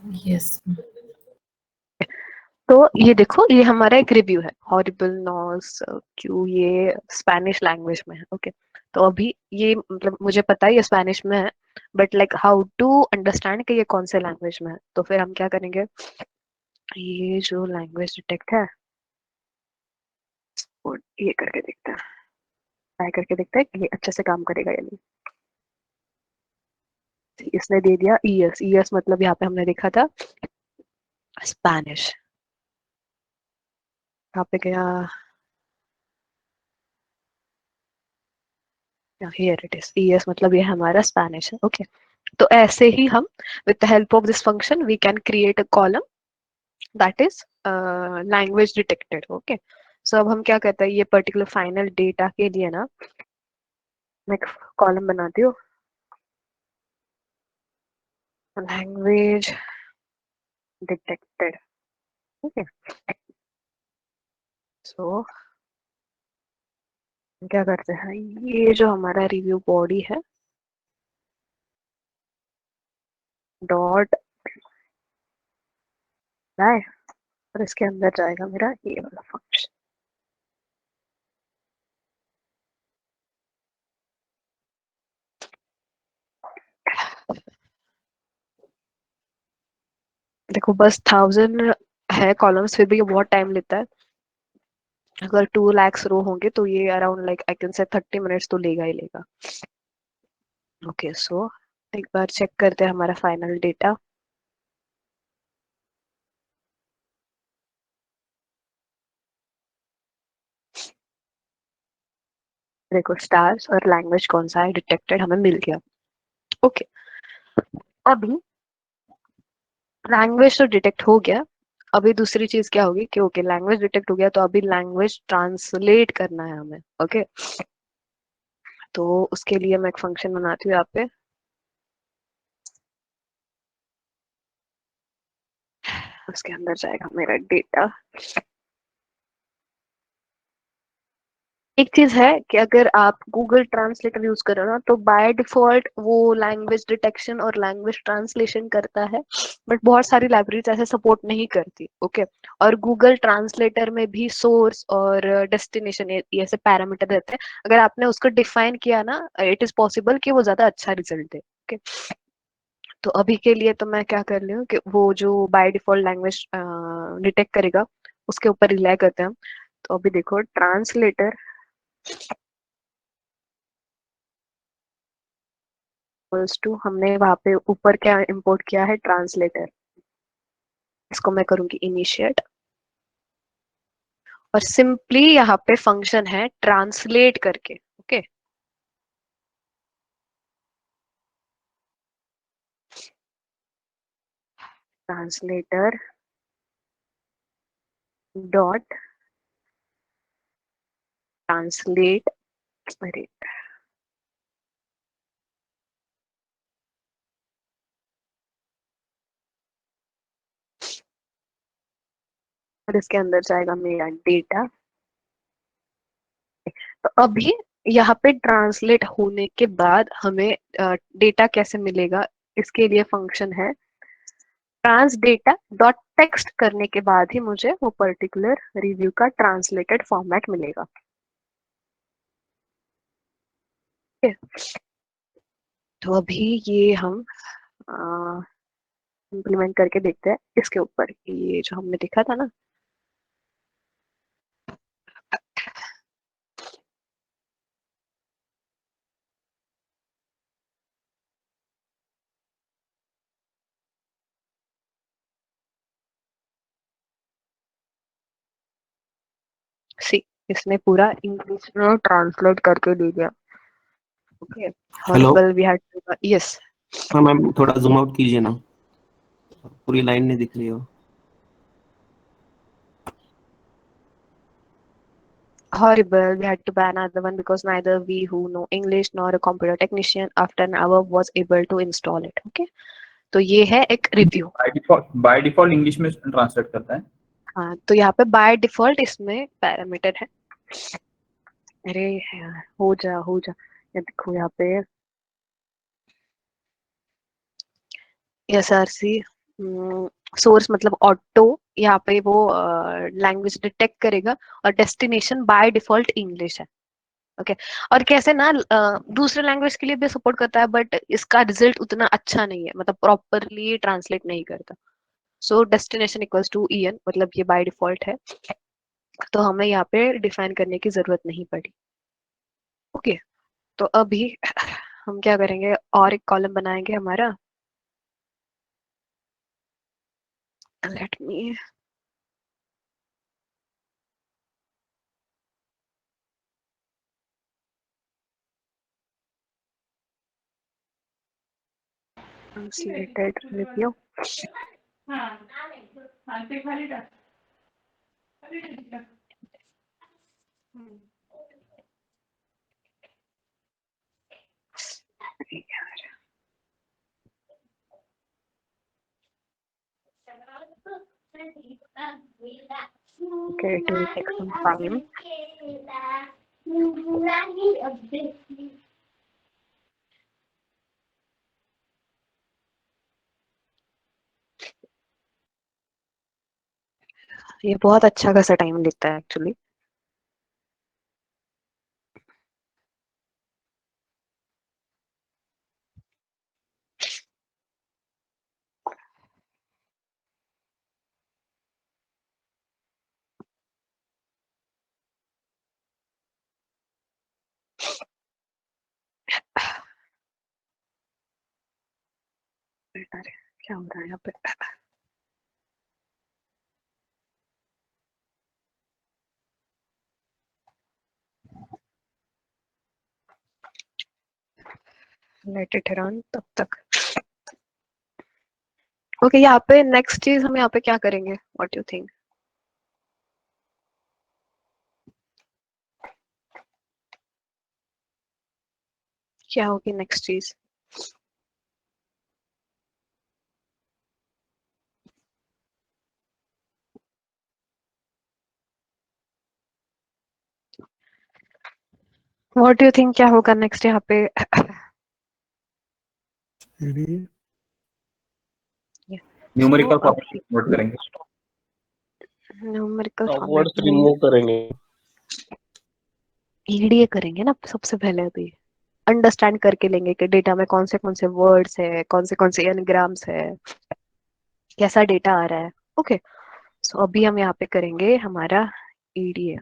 Yes.
तो ये देखो, ये हमारा एक रिव्यू है, हॉरिबल नॉस क्यों, ये स्पेनिश लैंग्वेज में है। ओके, तो अभी ये मतलब मुझे पता है ये स्पेनिश में है, but like how to understand कि ये कौन से लैंग्वेज में है। तो फिर हम क्या करेंगे, ये जो लैंग्वेज डिटेक्ट है वो ये करके देखते हैं, ट्राई करके देखते हैं कि ये अच्छे से काम करेगा या नहीं। इसने दे दिया ईएस, ईएस मतलब यहाँ पे हमने देखा था स्पेनिश, यहाँ पे गया, हियर इट इज, ईएस मतलब ये हमारा स्पेनिश है। ओके, तो ऐसे ही हम with the help of this function we can create a column that is language detected. Okay, so अब हम क्या करते हैं, ये पर्टिकुलर फाइनल डेटा के लिए ना मैं कॉलम बनाती हूँ, लैंग्वेज डिटेक्टेड। ओके, सो क्या करते हैं, ये जो हमारा रिव्यू बॉडी है डॉट है, और इसके अंदर जाएगा मेरा ये वाला फंक्शन। देखो बस 1000 है कॉलम्स, फिर भी ये बहुत टाइम लेता है। अगर 2 lakhs रो होंगे तो ये around like I can say 30 minutes तो लेगा ही लेगा। ओके, सो एक बार चेक करते हैं हमारा फाइनल डेटा। देखो स्टार्स और लैंग्वेज कौन सा है डिटेक्टेड हमें मिल गया। ओके, अभी लैंग्वेज तो डिटेक्ट हो गया, अभी दूसरी चीज क्या होगी कि ओके लैंग्वेज डिटेक्ट हो गया तो अभी लैंग्वेज ट्रांसलेट करना है हमें। ओके, तो उसके लिए मैं एक फंक्शन बनाती हूँ यहाँ पे, उसके अंदर जाएगा मेरा डेटा। एक चीज है कि अगर आप गूगल ट्रांसलेटर यूज करो ना तो बाय डिफॉल्ट वो लैंग्वेज डिटेक्शन और लैंग्वेज ट्रांसलेशन करता है, बट बहुत सारी लाइब्रेरीज ऐसे सपोर्ट नहीं करती। ओके, और गूगल ट्रांसलेटर में भी सोर्स और डेस्टिनेशन ये ऐसे पैरामीटर रहते हैं, अगर आपने उसको डिफाइन किया ना इट इज पॉसिबल कि वो ज्यादा अच्छा रिजल्ट दे। ओके, तो अभी के लिए तो मैं क्या कर रही हूँ कि वो जो बाय डिफॉल्ट लैंग्वेज डिटेक्ट करेगा उसके ऊपर रिलाई करते हैं हम। तो अभी देखो ट्रांसलेटर इक्वल्स टू, हमने वहां पे ऊपर क्या इंपोर्ट किया है, ट्रांसलेटर। इसको मैं करूंगी इनिशिएट, और सिंपली यहाँ पे फंक्शन है ट्रांसलेट करके। ओके, ट्रांसलेटर डॉट ट्रांसलेट, अरे और इसके अंदर जाएगा मेरा डेटा। तो अभी यहाँ पे ट्रांसलेट होने के बाद हमें डेटा कैसे मिलेगा, इसके लिए फंक्शन है ट्रांस डेटा डॉट टेक्स्ट, करने के बाद ही मुझे वो पर्टिकुलर रिव्यू का ट्रांसलेटेड फॉर्मेट मिलेगा। तो अभी ये हम इम्प्लीमेंट करके देखते हैं इसके ऊपर, ये जो हमने देखा था ना, सी इसने पूरा इंग्लिश में ट्रांसलेट करके दे दिया। Okay,
hello
horrible we had to, yes
हाँ मैम, थोड़ा जूम आउट कीजिए ना, पूरी लाइन नहीं दिख रही हो।
horrible, we had to ban another one because neither we who know English nor a computer technician after an hour was able to install it. Okay, तो ये है एक रिव्यू।
बाय डिफॉल्ट इंग्लिश में translate करता है।
हाँ, तो यहाँ पे बाय डिफॉल्ट इसमें पैरामीटर है, अरे यार, हो जा, ये देखो यहाँ पे SRC सोर्स मतलब ऑटो, यहाँ पे वो लैंग्वेज डिटेक्ट करेगा, और डेस्टिनेशन बाय डिफॉल्ट इंग्लिश है। ओके और कैसे ना दूसरे लैंग्वेज के लिए भी सपोर्ट करता है, बट इसका रिजल्ट उतना अच्छा नहीं है, मतलब प्रॉपरली ट्रांसलेट नहीं करता। सो डेस्टिनेशन इक्वल्स टू en, मतलब ये बाय डिफॉल्ट है, तो हमें यहाँ पे डिफाइन करने की जरूरत नहीं पड़ी। ओके तो अभी हम क्या करेंगे, और एक कॉलम बनाएंगे हमारा। Let me translated review.
हाँ ते खाली टाक. खाली टाक.
Okay, it will take some time. ये बहुत अच्छा खासा टाइम लेता है एक्चुअली। अरे क्या हो रहा है यहाँ पे? लेट इट रन तब तक। ओके यहाँ पे नेक्स्ट चीज हम यहाँ पे क्या करेंगे, व्हाट यू थिंक? क्या होगी नेक्स्ट चीज? व्हाट यू थिंक क्या होगा नेक्स्ट यहाँ पे?
न्यूमेरिकल फॉर्मेट नोट करेंगे.
न्यूमेरिकल
वर्ड्स
फॉर्मेट नहीं,
रिमूव करेंगे.
ईडीए करेंगे ना सबसे पहले। अभी अंडरस्टैंड करके लेंगे कि डेटा में कौन से वर्ड्स है, कौन से एनग्राम्स है, कैसा डेटा आ रहा है। ओके सो अभी हम यहाँ पे करेंगे हमारा ईडीए।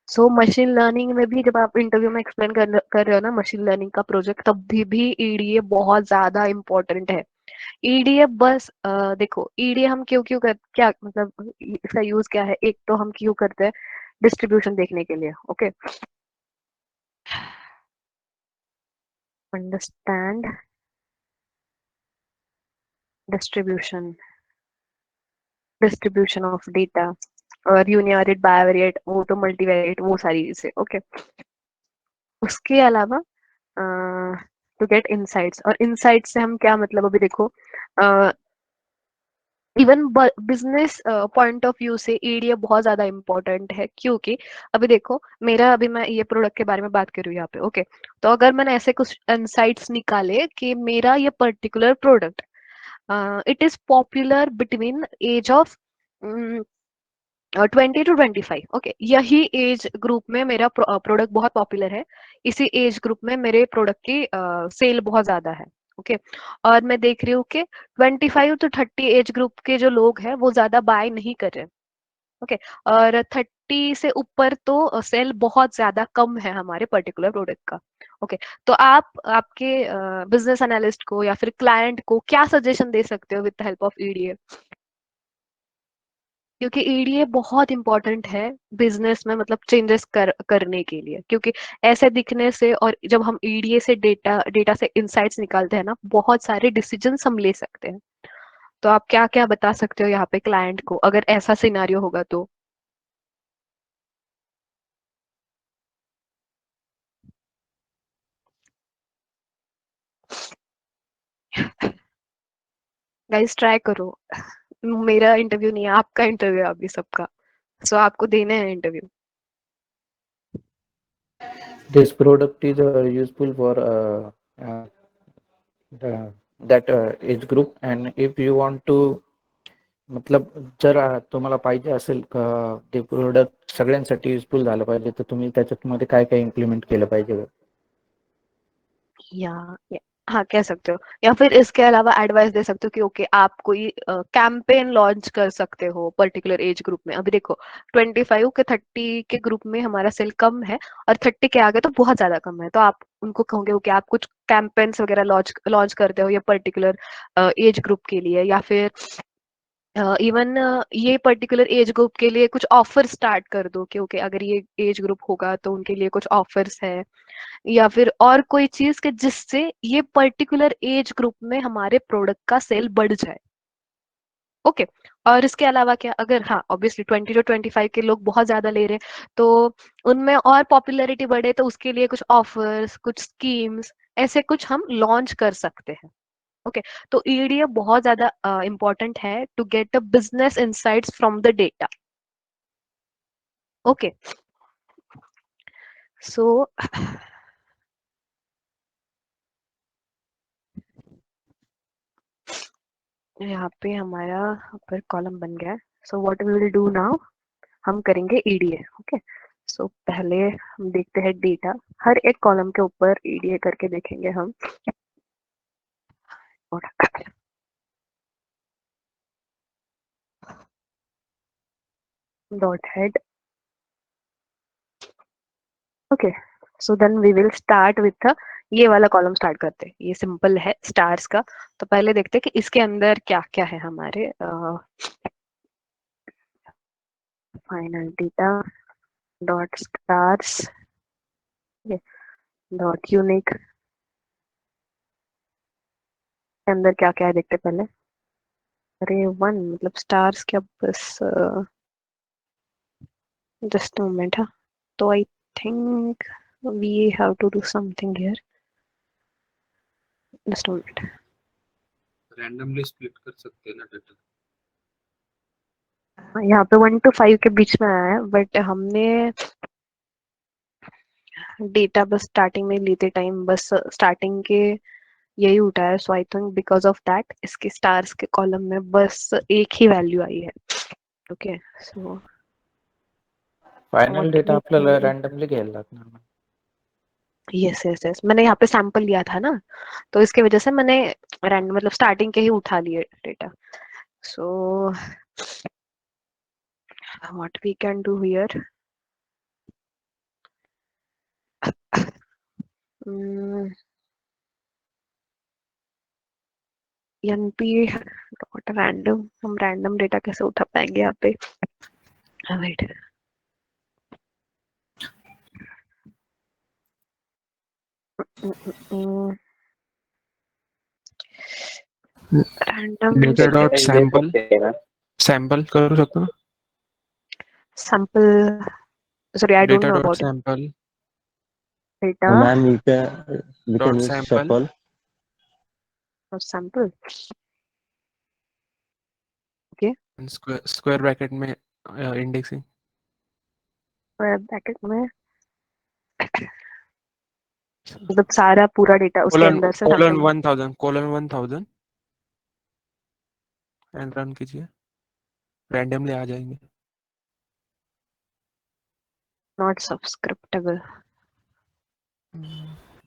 सो मशीन लर्निंग में भी जब आप इंटरव्यू में एक्सप्लेन कर रहे हो ना मशीन लर्निंग का प्रोजेक्ट, तब भी ईडीए बहुत ज्यादा इम्पोर्टेंट है। ईडीए बस देखो ईडीए हम क्यों क्यों कर, क्या मतलब इसका यूज क्या है? एक तो हम क्यों करते हैं, डिस्ट्रीब्यूशन देखने के लिए। Okay understand distribution, distribution of data, और यूनिवेरिएट बायवेरिएट वो तो मल्टीवेरिएट वो सारी चीजें। ओके उसके अलावा टू गेट इनसाइट्स, और इनसाइट्स से हम क्या मतलब, अभी देखो even business point of view से ईडीए बहुत ज्यादा इंपॉर्टेंट है, क्योंकि अभी देखो मेरा, अभी मैं ये प्रोडक्ट के बारे में बात कर रही हूँ यहाँ पे। ओके तो अगर मैंने ऐसे कुछ इनसाइट्स निकाले कि मेरा ये particular product it is popular between age of 20 to 25। Okay यही एज ग्रुप में मेरा प्रोडक्ट बहुत पॉपुलर है, इसी एज ग्रुप में मेरे प्रोडक्ट की सेल बहुत ज्यादा है। ओके और मैं देख रही हूँ कि 25 to 30 एज ग्रुप के जो लोग हैं वो ज्यादा बाय नहीं कर रहे। ओके और 30 से ऊपर तो सेल बहुत ज्यादा कम है हमारे पर्टिकुलर प्रोडक्ट का। ओके तो आप आपके बिजनेस एनालिस्ट को या फिर क्लाइंट को क्या सजेशन दे सकते हो with the help of EDA? क्योंकि ईडीए बहुत इंपॉर्टेंट है बिजनेस में, मतलब चेंजेस करने के लिए, क्योंकि ऐसे दिखने से, और जब हम ईडीए से डेटा से इंसाइट्स निकालते हैं ना, बहुत सारे डिसीजंस हम ले सकते हैं। तो आप क्या क्या बता सकते हो यहाँ पे क्लाइंट को अगर ऐसा सिनारियो होगा तो? गाइस ट्राई करो, मेरा इंटरव्यू नहीं है, आपका इंटरव्यू है अभी सबका, सो आपको देने हैं interview.
This product is useful for the that age group, and if you want to मतलब जर तुम्हाला पाहिजे असेल का ते प्रोडक्ट सगळ्यांसाठी युजफुल झालं पाहिजे, तर तुम्ही त्याच्यामध्ये काय काय इम्प्लिमेंट केलं पाहिजे?
या हाँ कह सकते हो, या फिर इसके अलावा एडवाइस दे सकते हो कि ओके आप कोई कैंपेन लॉन्च कर सकते हो पर्टिकुलर एज ग्रुप में। अभी देखो 25 के 30 के ग्रुप में हमारा सेल कम है और 30 के आगे तो बहुत ज्यादा कम है, तो आप उनको कहोगे ओके आप कुछ कैंपेन्स वगैरह लॉन्च करते हो ये पर्टिकुलर एज ग्रुप के लिए, या फिर इवन ये पर्टिकुलर एज ग्रुप के लिए कुछ ऑफर स्टार्ट कर दो कि ओके अगर ये एज ग्रुप होगा तो उनके लिए कुछ ऑफर्स है, या फिर और कोई चीज के जिससे ये पर्टिकुलर एज ग्रुप में हमारे प्रोडक्ट का सेल बढ़ जाए। ओके और इसके अलावा क्या, अगर हाँ ऑब्वियसली 20 to 25 के लोग बहुत ज्यादा ले रहे हैं तो उनमें और पॉपुलैरिटी बढ़े तो उसके लिए कुछ ऑफर्स, कुछ स्कीम्स ऐसे कुछ हम लॉन्च कर सकते हैं। ओके तो ईडीए बहुत ज्यादा इंपॉर्टेंट है to get a business insights from the data. Okay so यहाँ पे हमारा ऊपर कॉलम बन गया है। So what we will do now, हम करेंगे ईडीए। ओके सो पहले हम देखते हैं डेटा, हर एक कॉलम के ऊपर ईडीए करके देखेंगे हम। Dot head. Okay so then we will start with ये वाला कॉलम स्टार्ट करते हैं, ये सिंपल है स्टार्स का। तो पहले देखते हैं कि इसके अंदर क्या क्या है हमारे final data dot stars dot unique के अंदर क्या क्या है देखते हैं पहले। अरे वन मतलब स्टार्स क्या, बस जस्ट मोमेंट। हाँ तो I think we have to do something here, just moment.
Randomly split कर सकते हैं ना डाटा।
यहाँ पे 1 to 5 के बीच में आया है, बट हमने डेटा बस स्टार्टिंग में लेते टाइम बस स्टार्टिंग के यही उठाया, so I think because of that इसके स्टार्स के कॉलम में बस एक ही वैल्यू आई है। ओके सो
फायनल डेटा आपल्याला रॅन्डमली घ्यायला लागणार.
यस यस यस मैंने यहाँ पे सैंपल लिया था ना, तो इसके वजह से मैंने रैंडम मतलब स्टार्टिंग के ही उठा लिए data. So what we can do here, NP dot random, हम रैंडम डेटा कैसे उठा पाएंगे यहाँ पे, wait random
data dot sample sample करू शकतो ना?
Sample, sorry I don't
data
know
dot
about
sample
data
Ma'am, we can
dot
use
sample
shuffle.
Sample. Okay
square bracket में इंडेक्सिंग
ब्रैकेट में मतलब सारा पूरा डेटा उसके
कोलन
अंदर से
colon
sample
1000 colon 1000 and run कीजिए, रैंडमली आ जाएंगे।
नॉट सब्सक्रिप्टेबल।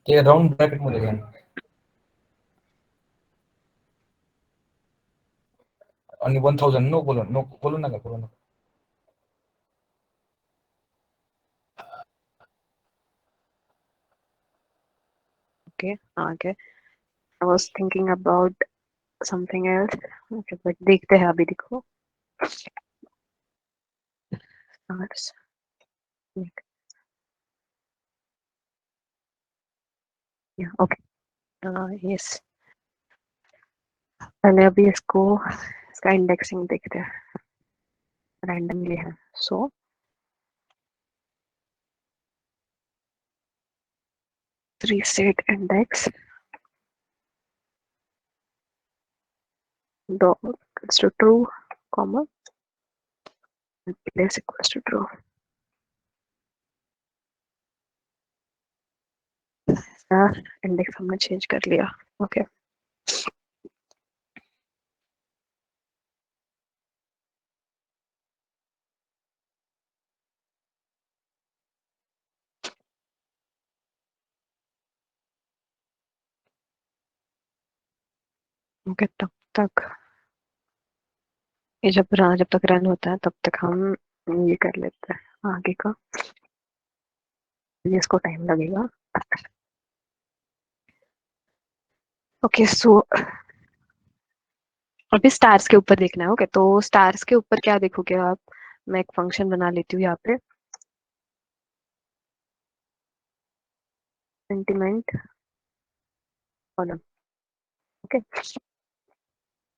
ते राउंड ब्रॅकेट मध्ये घ्या आणि 1000 नो कोलन नका करू नका.
ओके आगे I was thinking about something else. Okay but देखते हैं अभी, देखो स्टार्स ओके यस पहले अभी इसको इसका इंडेक्सिंग देखते हैं, रैंडमली है। सो reset index dot equals to true comma and place equals to true। Index हमने चेंज कर लिया। ओके ओके, तब तक ये जब तक रन होता है तब तक हम ये कर लेते हैं आगे का, इसको टाइम लगेगा। ओके, सो अभी स्टार्स के ऊपर देखना है। ओके, तो स्टार्स के ऊपर क्या देखोगे आप? मैं एक फंक्शन बना लेती हूँ यहाँ पे, सेंटिमेंट कॉलम। ओके,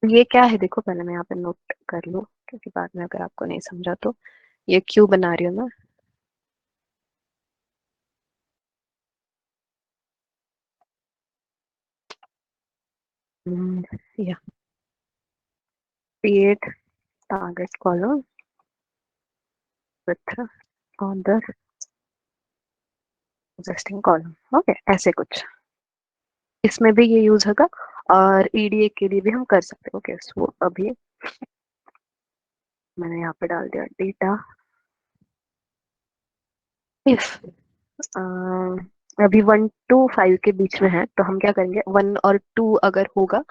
ये क्या है देखो, पहले मैं यहाँ पे नोट कर लूँ, क्योंकि बाद में अगर आपको नहीं समझा तो ये क्यों बना रही हूँ मैं। या create target column with on the existing column। Okay, ऐसे कुछ इसमें भी ये यूज होगा, और ईडीए के लिए भी हम कर सकते हैं। ओके, सो अभी मैंने यहाँ पे डाल दिया डेटा इफ अभी 1 to 5 के बीच में है, तो हम क्या करेंगे, 1 और 2 अगर होगा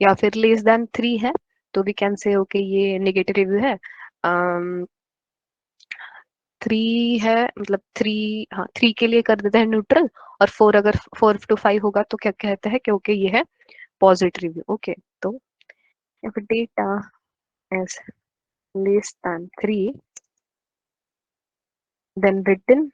या फिर लेस देन 3 है तो वी कैन से ओके ये नेगेटिव रिव्यू है। 3 है मतलब 3, हाँ 3 के लिए कर देते हैं न्यूट्रल, और 4 अगर 4 to 5 होगा तो क्या कहते हैं, क्योंकि ये है पॉजिटिव रिव्यू। ओके, तो if data is less than 3 then written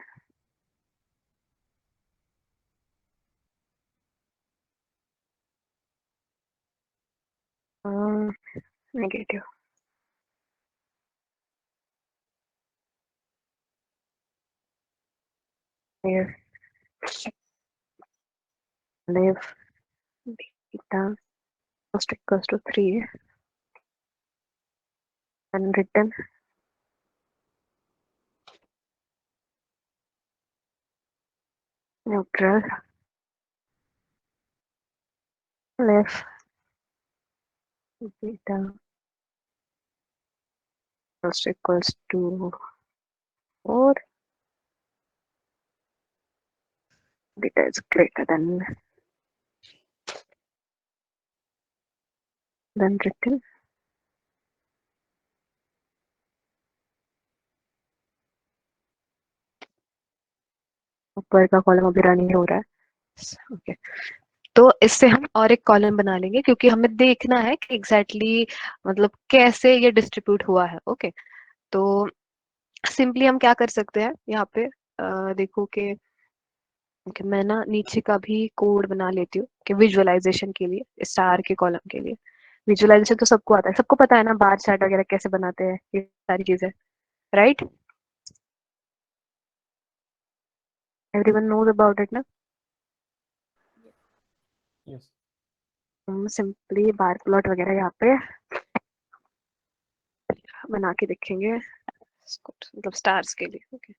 negative। if data is equals to 3 then written neutral if data is equals to 4, data is greater than written ऊपर का कॉलम अभी रन नहीं हो रहा है। Okay, तो इससे हम और एक कॉलम बना लेंगे, क्योंकि हमें देखना है कि एग्जैक्टली मतलब कैसे ये डिस्ट्रीब्यूट हुआ है। ओके, तो सिंपली हम क्या कर सकते हैं यहाँ पे, देखो कि मैं ना नीचे का भी कोड बना लेती हूँ कि विजुअलाइजेशन के लिए, स्टार के कॉलम के लिए। विजुअलाइजेशन तो सबको आता है, सबको पता है ना बार चार्ट वगैरह कैसे बनाते हैं, ये सारी चीजें, right? Everyone knows about it ना।
यस।
हम सिंपली बार प्लॉट वगैरह यहाँ पे बना के देखेंगे मतलब स्टार्स के लिए। ओके,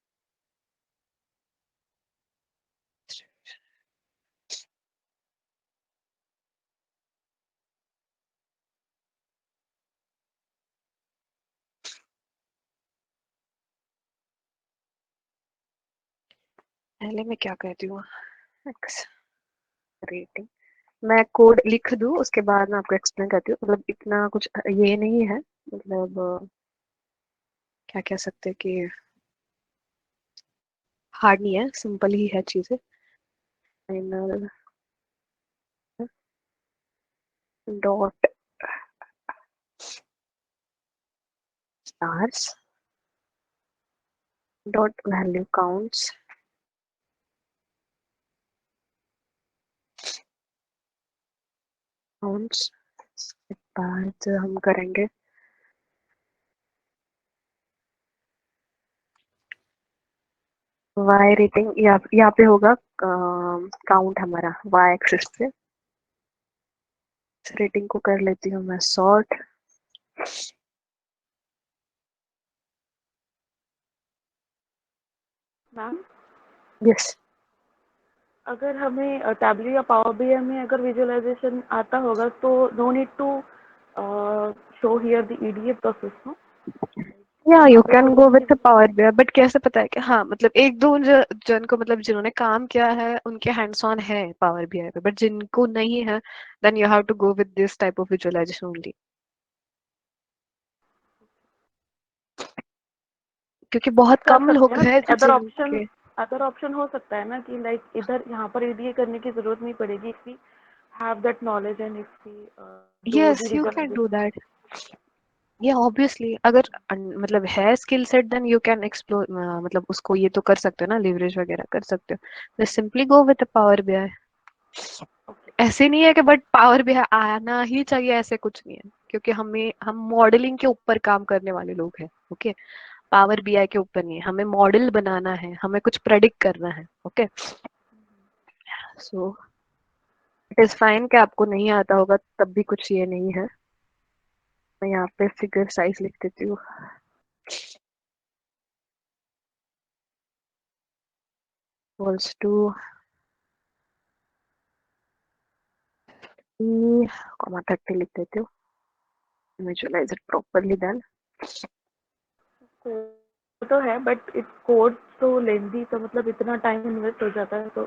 पहले मैं क्या कहती हूँ, एक्स रेटिंग, मैं कोड लिख दूँ उसके बाद मैं आपको एक्सप्लेन करती हूँ। मतलब इतना कुछ ये नहीं है, मतलब क्या कह सकते हैं कि हार्ड नहीं है, सिंपल ही है चीजें। Final dot stars dot value counts इसके बाद हम करेंगे वाई रेटिंग, यहाँ पे होगा काउंट हमारा वाई एक्सिस पे। रेटिंग को कर लेती हूँ मैं सॉर्ट।
मैम,
यस,
अगर हमें टैबली या पावर बीआई में अगर विजुअलाइजेशन आता होगा तो no need to show here the EDA process, no?
या यू
यहाँ पे
कैन
कोई
गो विद द
चीज
पावर बीआई, बट कैसे पता है कि हाँ मतलब एक दो जन को मतलब जिन्होंने काम किया है उनके हैंड्स ऑन है पावर बीआई पे, बट जिनको नहीं है then you have to go with this type of visualisation only, क्योंकि बहुत
कर
कम
सकते
लोग
हैं ना,
हैं जो
अदर ऑप्शन,
जिनके
अदर ऑप्शन हो सकता है ना कि लाइक इधर यहाँ पर ये करने की जरूरत नहीं पड़ेगी if we have that knowledge and if we do the
yes you can do
visualisation.
That, ये ऑब्वियसली अगर मतलब है skill set then you can explore, मतलब उसको ये तो कर सकते हो ना, लिवरेज वगैरह कर सकते हो, just simply go with the power BI. ऐसे नहीं है कि बट पावर बीआई आना ही चाहिए, ऐसे कुछ नहीं है, क्योंकि हम मॉडलिंग के ऊपर काम करने वाले लोग हैं। ओके, पावर बीआई के ऊपर नहीं है, हमें मॉडल बनाना है, हमें कुछ प्रेडिक्ट करना है। Okay, so it is fine कि आपको नहीं आता होगा, तब भी कुछ ये नहीं है। मैं यहाँ पे फिगर साइज लिख देती हूँ, इक्वल्स टू कॉमा 30 लिख देती हूँ, visualise it properly then.
Code तो है बट इट कोड तो लेंदी, तो मतलब इतना टाइम इन्वेस्ट हो जाता है, तो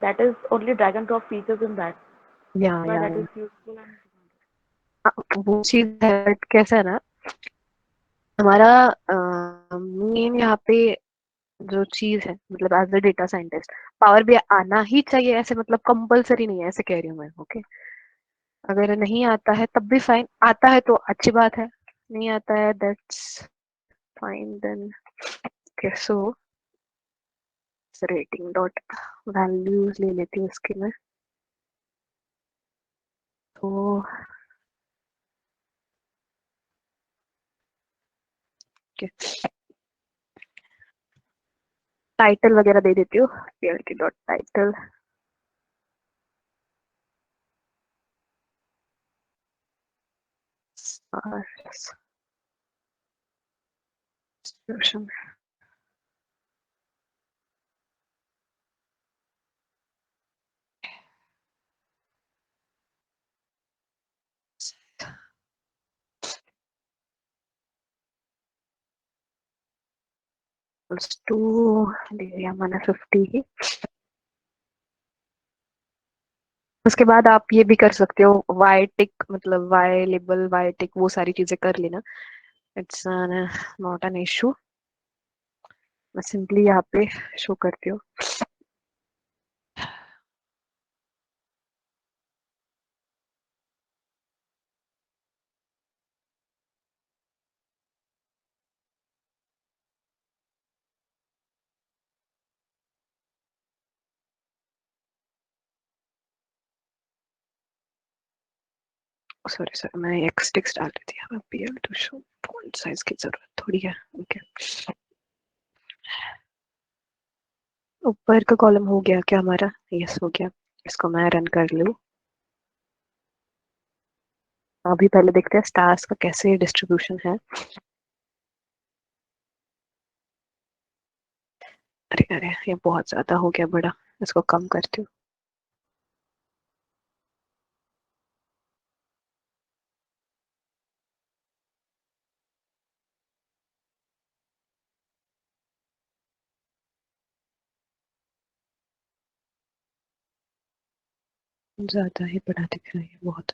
that is only drag and drop features in that,
या
दैट्स व्हाई
या
दैट इज यूजफुल एंड
वो चीज है, but कैसा है ना, हमारा मेन यहाँ पे जो चीज है, मतलब as a data scientist power भी आना ही चाहिए, ऐसे मतलब कंपलसरी नहीं है, ऐसे कह रही हूँ मैं। ओके, अगर नहीं आता है तब भी फाइन, आता है तो अच्छी बात है, नहीं आता है that's fine then. Okay, so rating dot values ले लेती हूँ इसकी मैं, तो टाइटल वगैरह दे देती हूँ, पीएलटी डॉट टाइटल, टू दे दिया मैंने 50 ही। उसके बाद आप ये भी कर सकते हो वाई टिक, मतलब वाई लेबल, वाई टिक, वो सारी चीजें कर लेना, इट्स नॉट एन इशू। मैं सिंपली यहाँ पे शो करती हूँ। सॉरी सर, मैं एक्स टेक्स्ट डाल रही थी, हमें PL to show font size की जरूरत थोड़ी है। ओके, ऊपर का कॉलम हो गया क्या हमारा? यस हो गया, इसको मैं रन कर लूँ। अभी पहले देखते हैं स्टार्स का कैसे डिस्ट्रीब्यूशन है। अरे अरे, ये बहुत ज्यादा हो गया बड़ा, इसको कम करती हूँ। ज्यादा ही बड़ा दिख रहा है बहुत।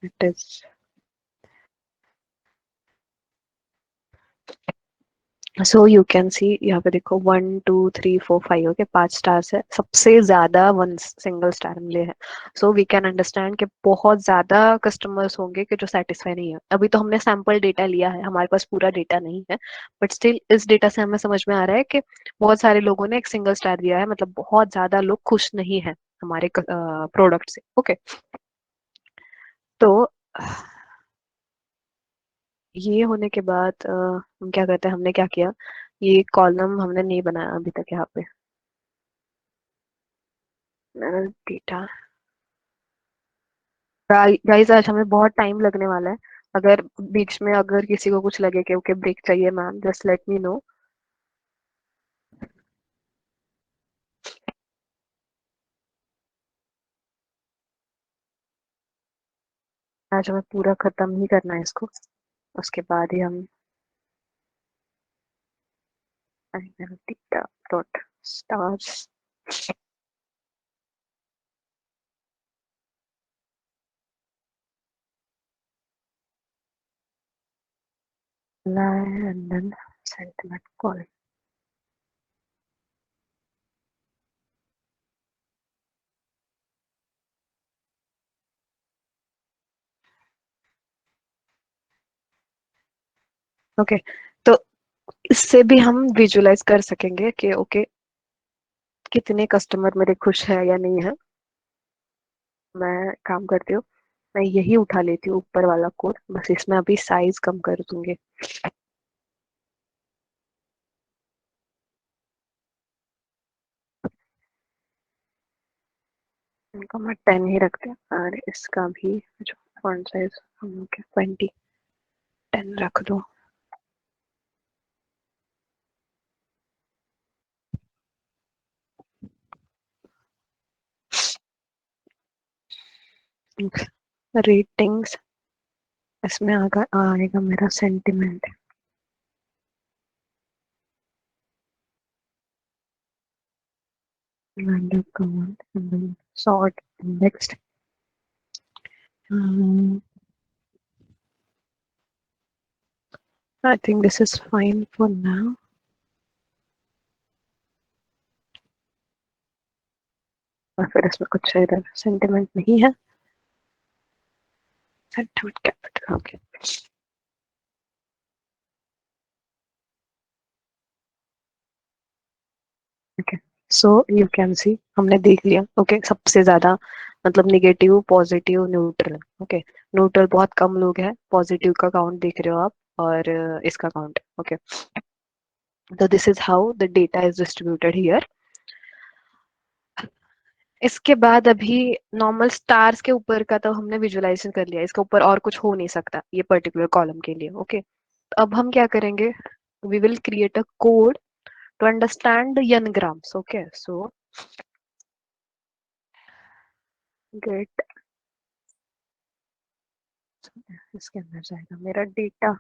It is, so you can see यहाँ पे देखो 1 2 3 4 5, ओके 5 स्टार्स है, सबसे ज्यादा वन सिंगल स्टार मिले हैं। सो वी कैन अंडरस्टैंड कि बहुत ज्यादा कस्टमर्स होंगे कि जो सेटिस्फाई नहीं है। अभी तो हमने सैंपल डेटा लिया है, हमारे पास पूरा डेटा नहीं है, बट स्टिल इस डेटा से हमें समझ में आ रहा है कि बहुत सारे लोगों ने एक सिंगल स्टार दिया है, मतलब बहुत ज्यादा लोग खुश नहीं है हमारे प्रोडक्ट से। ओके, तो ये होने के बाद हम क्या करते हैं, हमने क्या किया, ये कॉलम हमने नहीं बनाया अभी तक यहाँ पे डेटा। गाइस आज हमें बहुत टाइम लगने वाला है, अगर बीच में अगर किसी को कुछ लगे कि ओके ब्रेक चाहिए ma'am, just let me know. आज हमें पूरा खत्म ही करना है इसको, उसके बाद ही हम dot stars and then sentiment call. Okay तो इससे भी हम विजुलाइज कर सकेंगे कि ओके कितने कस्टमर मेरे खुश है या नहीं है। मैं काम करती हूँ, मैं यही उठा लेती हूँ ऊपर वाला कोड, बस इसमें अभी साइज कम कर दूंगी। इनको मैं 10 ही रखते हैं और इसका भी जो फॉन्ट साइज हम लोग 20 10 रख दो। रेटिंग्स इसमें आएगा मेरा sentiment. Random command and then sort next. I think this is fine for now. और फिर इसमें कुछ इधर सेंटिमेंट नहीं है, sentiment capital. Okay okay so you can see हमने देख लिया। ओके सबसे ज्यादा मतलब negative positive neutral. Okay neutral बहुत कम लोग हैं, पॉजिटिव का काउंट देख रहे हो आप और इसका काउंट। ओके तो this is how the data is distributed here. इसके बाद अभी नॉर्मल स्टार्स के ऊपर का तो हमने विजुअलाइजेशन कर लिया, इसके ऊपर और कुछ हो नहीं सकता ये पर्टिकुलर कॉलम के लिए। ओके तो अब हम क्या करेंगे, we will create a code to understand n-grams। Okay so get, इसके अंदर जाएगा मेरा डेटा।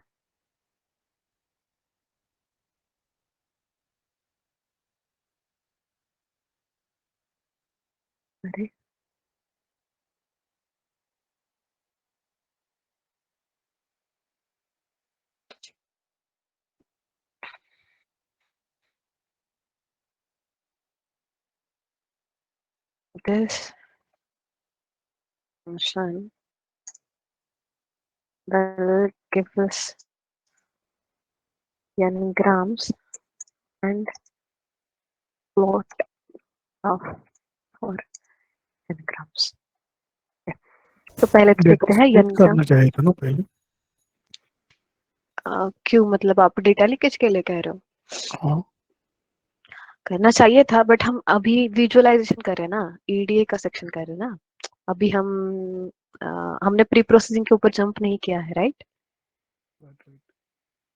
अरे this function will give us n-grams and plot of for n-grams। तो पहले तो देखते हैं
स्प्लिट
n-gram
करना चाहेगा ना पहले।
क्यों, मतलब आप डेटा लीकेज के लिए कह रहे हो?
हाँ
करना चाहिए था बट हम अभी विजुअलाइजेशन कर रहे हैं ना, ईडीए का सेक्शन कर रहे हैं ना अभी हम। हमने प्री प्रोसेसिंग के ऊपर जंप नहीं किया है, राइट?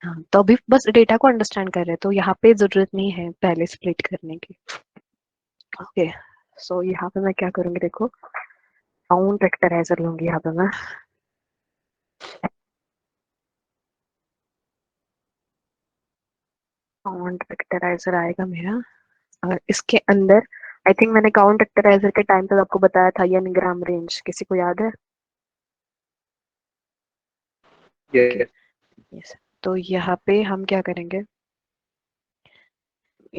हाँ तो अभी बस डेटा को अंडरस्टैंड कर रहे हैं, तो यहाँ पे जरूरत नहीं है पहले स्प्लिट करने की। ओके सो यहाँ पे मैं क्या करूंगी, देखो काउंट वेक्टराइजर लूंगी यहाँ पे मैं। काउंट वेक्टराइजर आएगा मेरा और इसके अंदर आई थिंक मैंने काउंट वेक्टराइजर के टाइम पे आपको बताया था n-gram रेंज, किसी को याद है?
Yes.
यस तो यहाँ पे हम क्या करेंगे,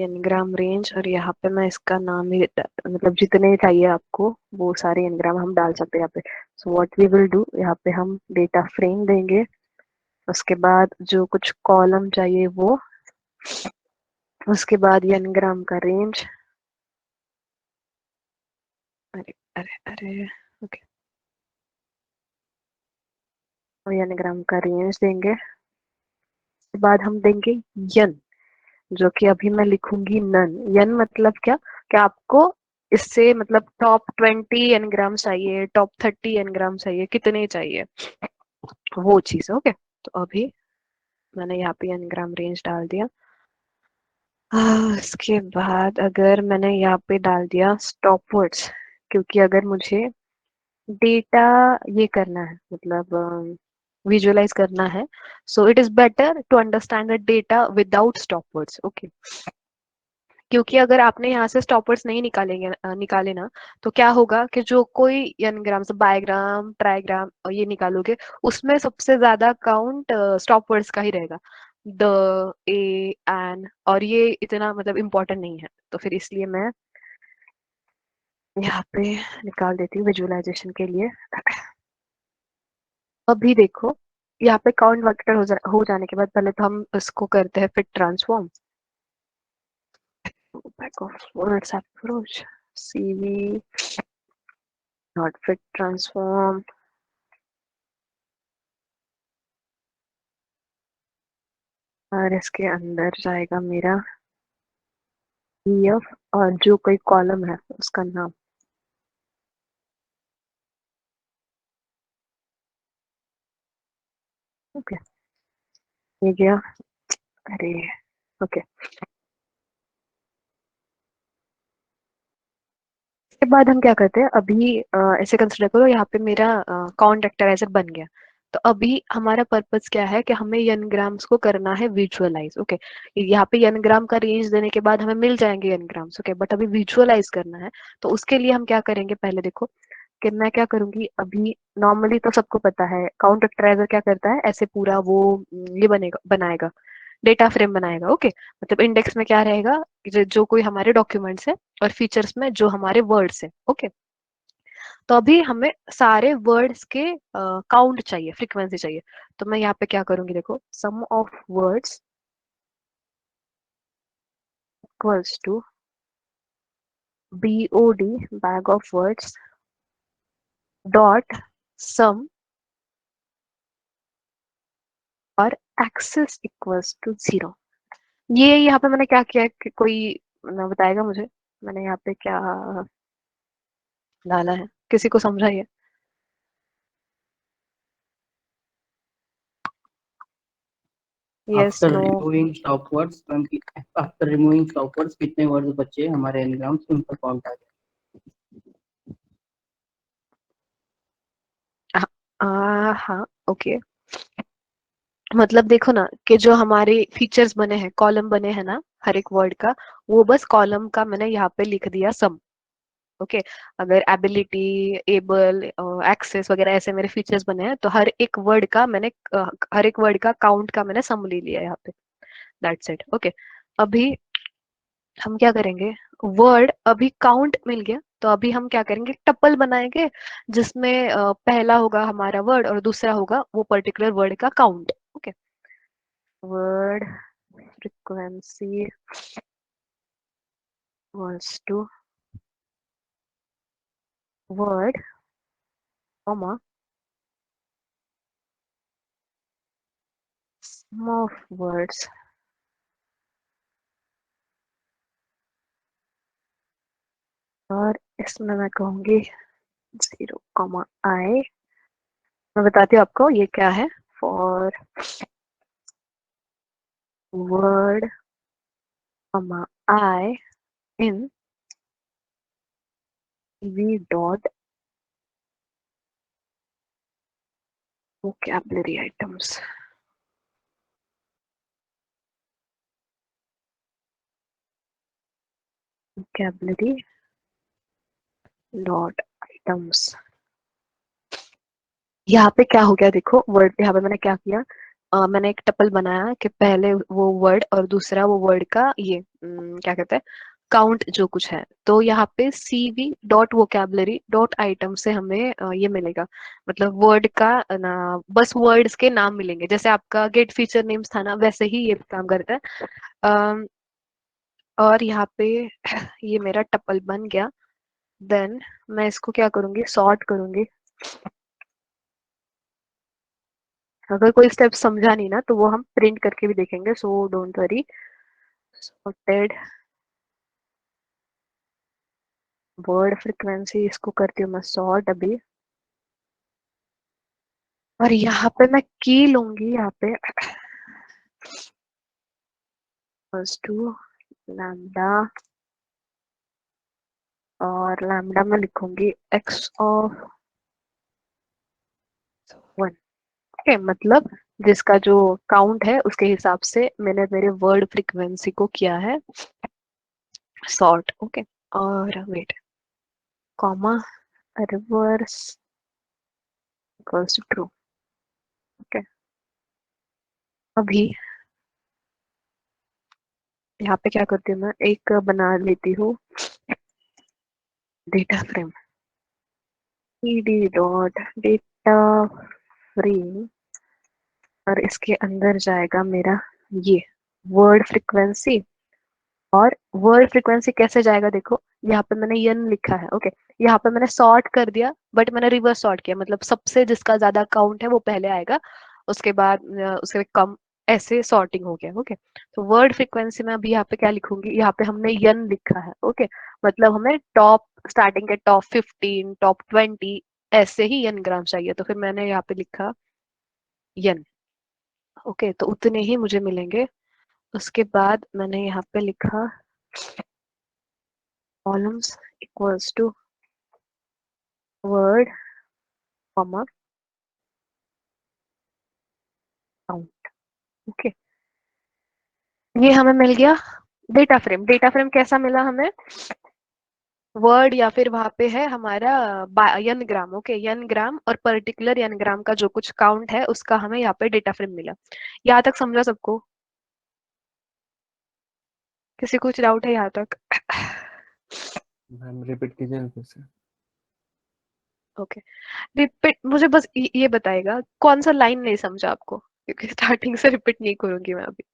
n-gram रेंज, और यहाँ पे मैं इसका नाम ही मतलब जितने चाहिए आपको वो सारे n-gram हम डाल सकते हैं यहाँ पे। So what we will do, यहाँ पे हम डेटा फ्रेम देंगे, उसके बाद जो कुछ कॉलम चाहिए वो, उसके बाद n-gram का रेंज। अरे अरे अरे ओके और n-gram का रेंज देंगे, उसके बाद हम देंगे n, जो कि अभी मैं लिखूंगी नन। n मतलब क्या, कि आपको इससे मतलब टॉप 20 n-gram चाहिए, टॉप 30 n-gram चाहिए, कितने चाहिए वो चीज। ओके तो अभी मैंने यहाँ पे n-gram रेंज डाल दिया। उसके बाद अगर मैंने यहाँ पे डाल दिया स्टॉपवर्ड्स, क्योंकि अगर मुझे डेटा ये करना है, मतलब विजुअलाइज करना है. So it is better to understand the data without stopwords. Okay, क्योंकि अगर आपने यहाँ से स्टॉपर्स नहीं निकाले ना, तो क्या होगा कि जो कोई एनग्राम से बायग्राम ट्राइग्राम ये निकालोगे, उसमें सबसे ज्यादा काउंट स्टॉपर्स का ही रहेगा. द, ए, एन, और ये इतना मतलब इम्पोर्टेंट नहीं है. तो फिर इसलिए मैं यहाँ पे निकाल देती हूँ विजुअलाइजेशन के लिए. अभी देखो, यहाँ पे काउंट वेक्टर हो जाने के बाद पहले तो हम इसको करते हैं fit transform. back of words approach, CV not fit transform. और इसके अंदर जाएगा मेरा EF और जो कोई कॉलम है उसका नाम. ओके, ये गया. अरे ओके, इसके बाद हम क्या करते हैं अभी, ऐसे कंसिडर करो यहाँ पे मेरा काउंट वेक्टराइजर बन गया. तो अभी हमारा पर्पस क्या है कि हमें एनग्राम्स को करना है विजुअलाइज. ओके, यहाँ पे एनग्राम का रेंज देने के बाद हमें मिल जाएंगे एनग्राम्स. ओके, बट अभी विजुअलाइज करना है. तो उसके लिए हम क्या करेंगे, पहले देखो कि मैं क्या करूंगी. अभी नॉर्मली तो सबको पता है काउंट वेक्टराइजर क्या करता है, ऐसे पूरा वो ये बनाएगा डेटा फ्रेम बनाएगा. ओके, मतलब इंडेक्स में क्या रहेगा, जो कोई हमारे डॉक्यूमेंट्स है, और फीचर्स में जो हमारे वर्ड्स है. ओके, तो अभी हमें सारे वर्ड्स के काउंट चाहिए, फ्रीक्वेंसी चाहिए. तो मैं यहाँ पे क्या करूंगी, देखो sum of words equals to BOD bag of words dot sum और एक्सेस इक्वल्स टू 0. ये यहाँ पे मैंने क्या किया है कि कोई बताएगा मुझे, मैंने यहाँ पे क्या डाला है, किसी को समझा ये? Yes,
after
no?
Removing stop words, after removing stop words कितने वर्ड्स बचे हमारे एनग्राम्स उन पर काउंट आ गया.
हाँ, ओके. मतलब देखो ना कि जो हमारे फीचर्स बने हैं, कॉलम बने हैं ना हर एक वर्ड का, वो बस कॉलम का मैंने यहाँ पे लिख दिया सम. ओके, अगर एबिलिटी, एबल, एक्सेस वगैरह ऐसे मेरे फीचर्स बने हैं, तो हर एक वर्ड का काउंट का मैंने सम ले लिया यहाँ पे. That's it. ओके, अभी हम क्या करेंगे, वर्ड अभी काउंट मिल गया, तो अभी हम क्या करेंगे, टपल बनाएंगे जिसमें पहला होगा हमारा वर्ड और दूसरा होगा वो पर्टिकुलर वर्ड का count. Okay, word frequency equals to word comma sum of words और इसमें मैं कहूंगी 0, मैं बताती हूँ आपको ये क्या है. For word I in v dot vocabulary items. Vocabulary dot items. यहाँ पे क्या हो गया, देखो वर्ड यहाँ पे मैंने क्या किया, मैंने एक टपल बनाया कि पहले वो वर्ड और दूसरा वो वर्ड का ये क्या कहते हैं काउंट जो कुछ है. तो यहाँ पे CV dot vocabulary dot item से हमें ये मिलेगा, मतलब वर्ड का ना, बस वर्ड्स के नाम मिलेंगे. जैसे आपका गेट फीचर नेम्स था ना, वैसे ही ये काम करता है. अम, और यहाँ पे ये मेरा टपल बन गया. देन मैं इसको क्या करूंगी, सॉर्ट करूंगी. अगर कोई स्टेप समझा नहीं ना, तो वो हम प्रिंट करके भी देखेंगे, so don't worry. Sorted word frequency, इसको करती हूँ मैं सॉर्ट अभी. और यहाँ पे मैं की लूंगी, यहाँ पे टू लैम्डा, और लैम्डा में लिखूंगी x ऑफ 1। ओके, मतलब जिसका जो काउंट है उसके हिसाब से मैंने मेरे वर्ड फ्रीक्वेंसी को किया है सॉर्ट। ओके, और wait, comma, reverse equals to true. Okay, अभी यहाँ पे क्या करती हूँ, मैं एक बना लेती हूँ data frame, ed dot data frame, और इसके अंदर जाएगा मेरा ये वर्ड फ्रीक्वेंसी। और वर्ड फ्रीक्वेंसी कैसे जाएगा, देखो यहाँ पे मैंने यन लिखा है। ओके, यहाँ पे मैंने सॉर्ट कर दिया, बट मैंने रिवर्स सॉर्ट किया, मतलब सबसे जिसका ज्यादा काउंट है वो पहले आएगा, उसके बाद उसके कम, ऐसे सॉर्टिंग हो गया। ओके, तो वर्ड फ्रीक्वेंसी में अभी यहाँ पे क्या लिखूंगी, यहाँ पे हमने यन लिखा है। ओके, मतलब हमें टॉप स्टार्टिंग के टॉप 15 टॉप 20 ऐसे ही यन ग्राम चाहिए, तो फिर मैंने यहाँ पे लिखा यन। ओके, तो उतने ही मुझे मिलेंगे। उसके बाद मैंने यहाँ पे लिखा columns equals to word comma count। Okay, ये हमें मिल गया डेटा फ्रेम। डेटा फ्रेम कैसा मिला हमें, वर्ड या फिर वहां पे है हमारा यन ग्राम। ओके, यन ग्राम और पर्टिकुलर यन ग्राम का जो कुछ काउंट है उसका हमें यहाँ पे डेटा फ्रेम मिला। यहाँ तक समझा सबको? किसी कुछ डाउट है यहाँ तक?
मैम रिपीट कीजिए ना फिर से।
ओके, रिपीट, मुझे बस ये बताएगा कौन सा लाइन नहीं समझा आपको, क्योंकि स्टार्टिंग से रिपीट नहीं करूंगी मैं अभी,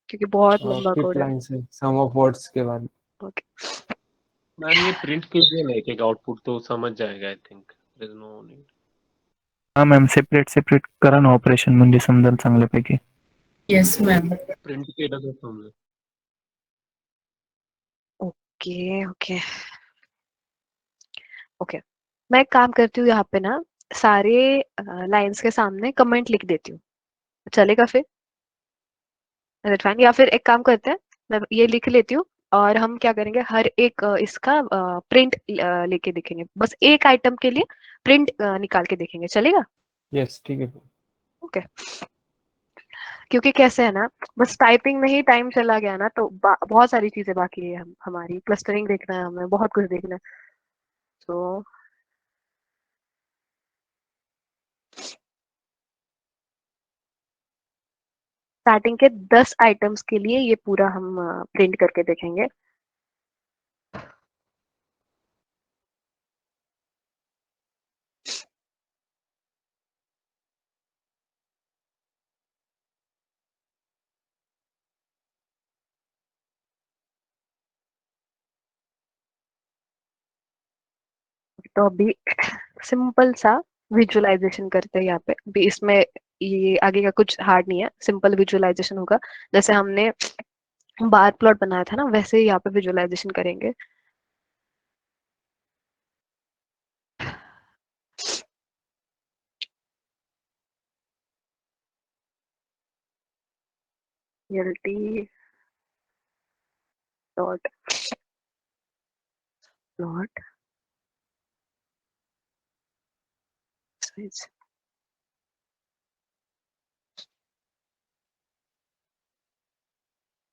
क्योंकि बहुत लंबा
फिफ्थ
कोड है।
लाइन से सम ऑफ वर्ड्स के बाद।
ओके,
मैम ये प्रिंट कीजिए ना एक एक आउटपुट तो समझ जाएगा I think there is no need.
हा मॅम, सेपरेट सेपरेट करा ना ऑपरेशन, म्हणजे समजेल चांगल्यापैकी.
Yes, ma'am.
प्रिंट केलं तर समजेल.
ओके, ओके, ओके, मैं एक काम करती हूँ यहाँ पे ना, सारे लाइंस के सामने कमेंट लिख देती हूँ, चलेगा फिर? Is it fine? या फिर एक काम करते हैं, मैं ये लिख लेती हूँ और हम क्या करेंगे, हर एक इसका प्रिंट लेके देखेंगे, बस एक आइटम के लिए प्रिंट निकाल के देखेंगे, चलेगा?
यस ठीक है।
ओके, क्योंकि कैसे है ना, बस टाइपिंग में ही टाइम चला गया ना, तो बहुत सारी चीजें बाकी है, हमारी क्लस्टरिंग देखना है, हमें बहुत कुछ देखना है। तो स्टार्टिंग के 10 आइटम्स के लिए ये पूरा हम प्रिंट करके देखेंगे। तो अभी सिंपल सा विजुअलाइजेशन करते हैं यहाँ पे, अभी इसमें ये आगे का कुछ हार्ड नहीं है, सिंपल विजुअलाइजेशन होगा। जैसे हमने बार प्लॉट बनाया था ना, वैसे ही यहाँ पे विजुअलाइजेशन करेंगे। lt dot plot size,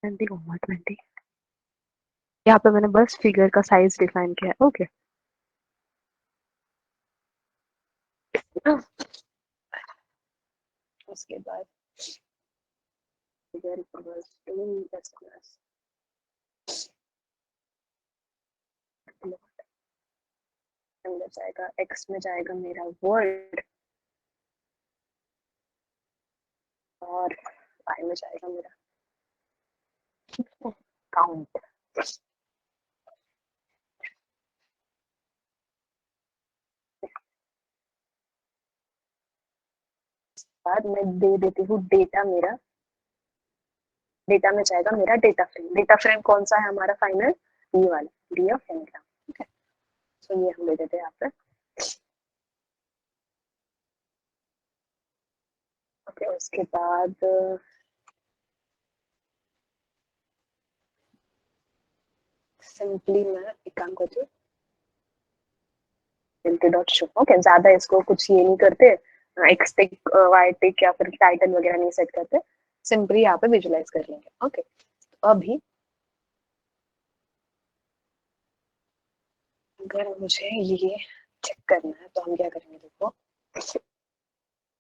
twenty. यहाँ पे मैंने बस फिगर का साइज डिफाइन किया है। ओके, उसके बाद फिगर इक्वल्स टू प्लस अंदर जाएगा, एक्स में जाएगा मेरा वर्ड और वाई में जाएगा मेरा काउंट। बाद मैं दे देती हूँ डेटा, मेरा डेटा में जाएगा मेरा डेटा फ्रेम। डेटा फ्रेम कौन सा है हमारा फाइनल, ये वाला, डी ऑफ एन ग्राम। ठीक है, तो ये हम दे देते हैं यहाँ पे। ओके, उसके बाद सिंपली मैं एक काम करती हूँ, डॉट शो। ओके, ज्यादा इसको कुछ ये नहीं करते, एक्स टिक वाई टिक या फिर टाइटल वगैरह नहीं सेट करते, सिंपली यहाँ पे विजुलाइज कर लेंगे। ओके, तो अभी अगर मुझे ये चेक करना है तो हम क्या करेंगे, देखो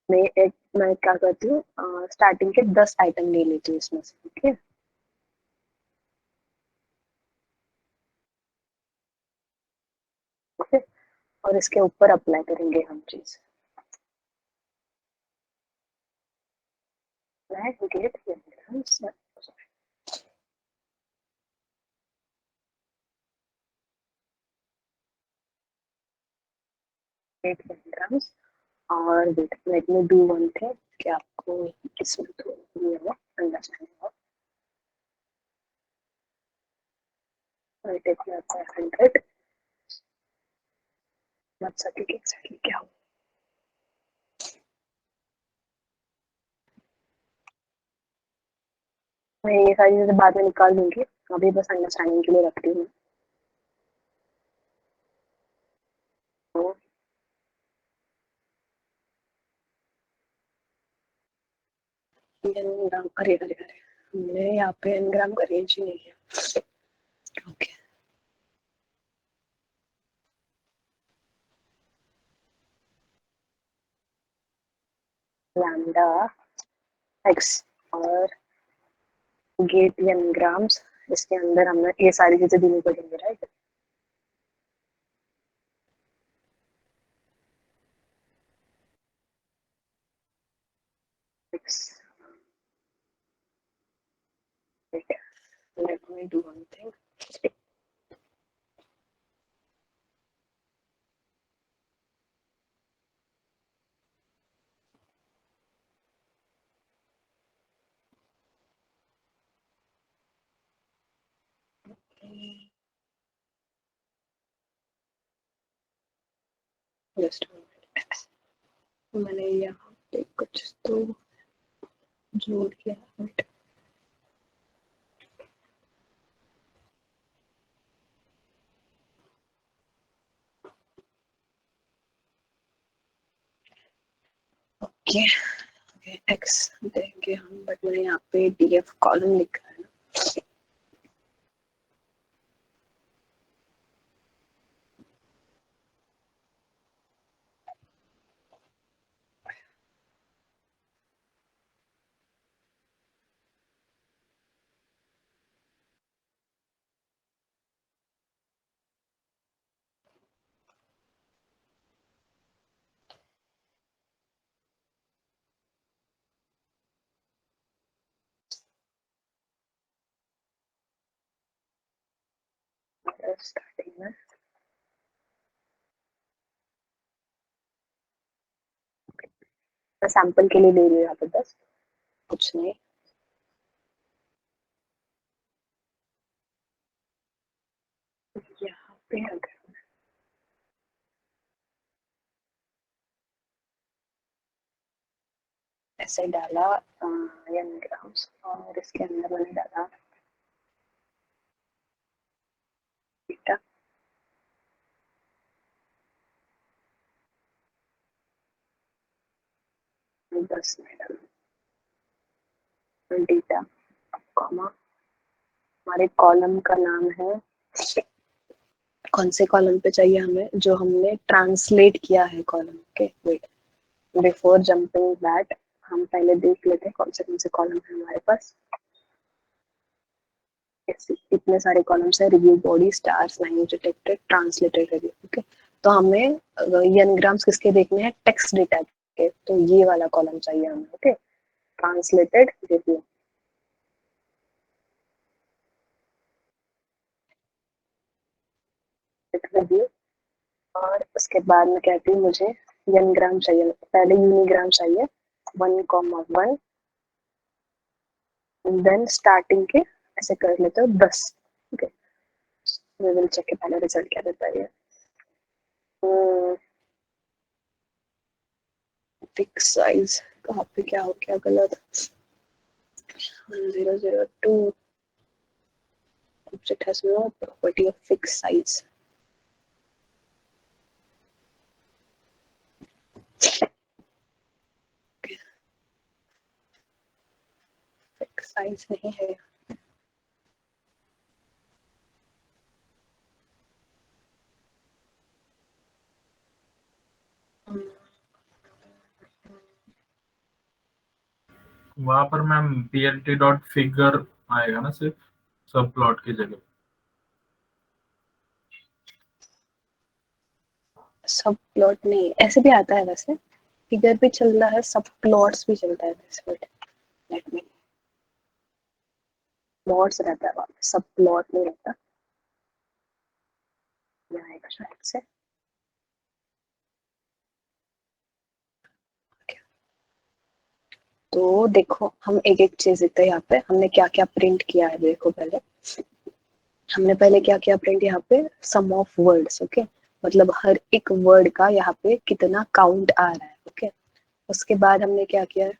मैं क्या करती हूँ, स्टार्टिंग के 10 आइटम ले लेती हूँ इसमें से। ओके, ओके, और इसके ऊपर अप्लाई करेंगे हम चीज। गेट डायग्राम्स और wait, let me do one thing कि आपको इसमें थोड़ी अंडरस्टैंडिंग हो। I take my 500, मत सके कि exactly क्या हो। मैं ये सारी चीजें बाद में निकाल दूंगी, अभी बस अंडरस्टैंडिंग के लिए रखती हूँ। तो एनग्राम, अरे अरे अरे, हमने यहाँ पे एनग्राम का रेंज ही नहीं है। ओके, लैम्डा एक्स और गेट एनग्राम्स, इसके अंदर हमें ये सारी चीजें देनी पड़ेंगी, right. X, let me do one thing. Just a minute. मैंने यहाँ पे कुछ तो जोड़ किया है। ओके, एक्स देंगे हम, बट मैंने यहाँ पे डीएफ कॉलम लिखा है ना। स्टार्टिंग में मैं सैंपल के लिए ले रही हूँ यहाँ पे, बस कुछ नहीं। यहाँ पे अगर ऐसे डाला एनग्राम्स और इसके अंदर मैंने डाला बीटा, 10 में डाला डेटा, कॉमा, हमारे कॉलम का नाम है, कौन से कॉलम पे चाहिए हमें, जो हमने ट्रांसलेट किया है column. Okay, wait, before jumping that हम पहले देख लेते हैं कौन से कॉलम है हमारे पास। इतने सारे कॉलम्स है, review body, stars, language detected, translated review. Okay, तो हमें ये एनग्राम्स किसके देखने हैं, टेक्स्ट डेटा के, तो ये वाला कॉलम चाहिए हमें। Okay, translated review. रिव्यू और उसके बाद में कहती हूँ मुझे एनग्राम चाहिए, पहले यूनिग्राम चाहिए 1,1, देन स्टार्टिंग के ऐसे कर लेते हो 10। ओके, वी विल चेक पहले रिजल्ट क्या देता है। फिक्स साइज कहाँ पे क्या हो गया गलत, 1002 object has no property of fixed size. Size नहीं है।
वहां पर मैम plt डॉट फिगर आएगा ना सिर्फ सब प्लॉट की जगह।
सब प्लॉट नहीं, ऐसे भी आता है वैसे, फिगर भी चल रहा है, सब प्लॉट्स भी चलता है वैसे, बट लेट मी, प्लॉट्स रहता है वहाँ पे, सब प्लॉट नहीं रहता। यहाँ आएगा शायद से। तो देखो हम एक एक चीज देखते हैं यहाँ पे, हमने क्या क्या प्रिंट किया है। देखो पहले हमने पहले क्या क्या प्रिंट यहाँ पे, सम ऑफ वर्ड्स, ओके, मतलब हर एक वर्ड का यहाँ पे कितना काउंट आ रहा है, ओके। उसके बाद हमने क्या किया है,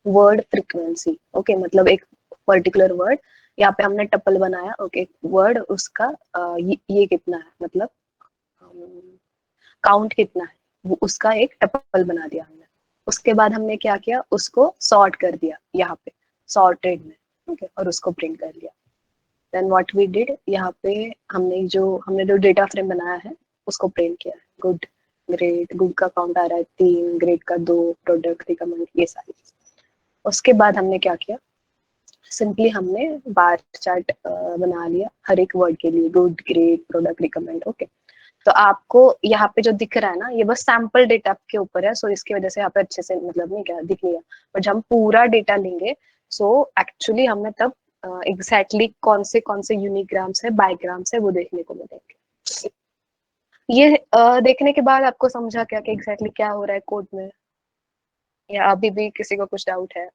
वर्ड फ्रीक्वेंसी, ओके, मतलब एक पर्टिकुलर वर्ड यहाँ पे हमने टपल बनाया, ओके, वर्ड उसका ये कितना है, मतलब काउंट कितना है, वो उसका एक टपल बना दिया हमने। उसके बाद हमने क्या किया, उसको सॉर्ट कर दिया यहाँ पे सॉर्टेड में, ओके, और उसको प्रिंट कर लिया। देन व्हाट वी डिड, यहाँ पे हमने जो डेटा फ्रेम बनाया है उसको प्रिंट किया है। गुड, ग्रेट, गुड का काउंट आ रहा है 3, ग्रेट का 2, प्रोडक्ट रिकमेंड, ये सारी। उसके बाद हमने क्या किया, सिंपली हमने बार चार्ट बना लिया हर एक वर्ड के लिए, good, great, product, recommend, okay. तो आपको यहाँ पे जो दिख रहा है ना, ये बस सैंपल डेटा के ऊपर है, सो इसकी वजह से यहाँ पे अच्छे से मतलब नहीं क्या दिख नहीं है। बट जब हम पूरा डेटा लेंगे, सो एक्चुअली हमें तब एग्जैक्टली कौन से यूनिग्राम्स है, बाइग्राम्स है, वो देखने को मिलेंगे। ये देखने के बाद आपको समझा क्या कि एग्जैक्टली क्या हो रहा है कोड में, या अभी भी किसी को कुछ डाउट है?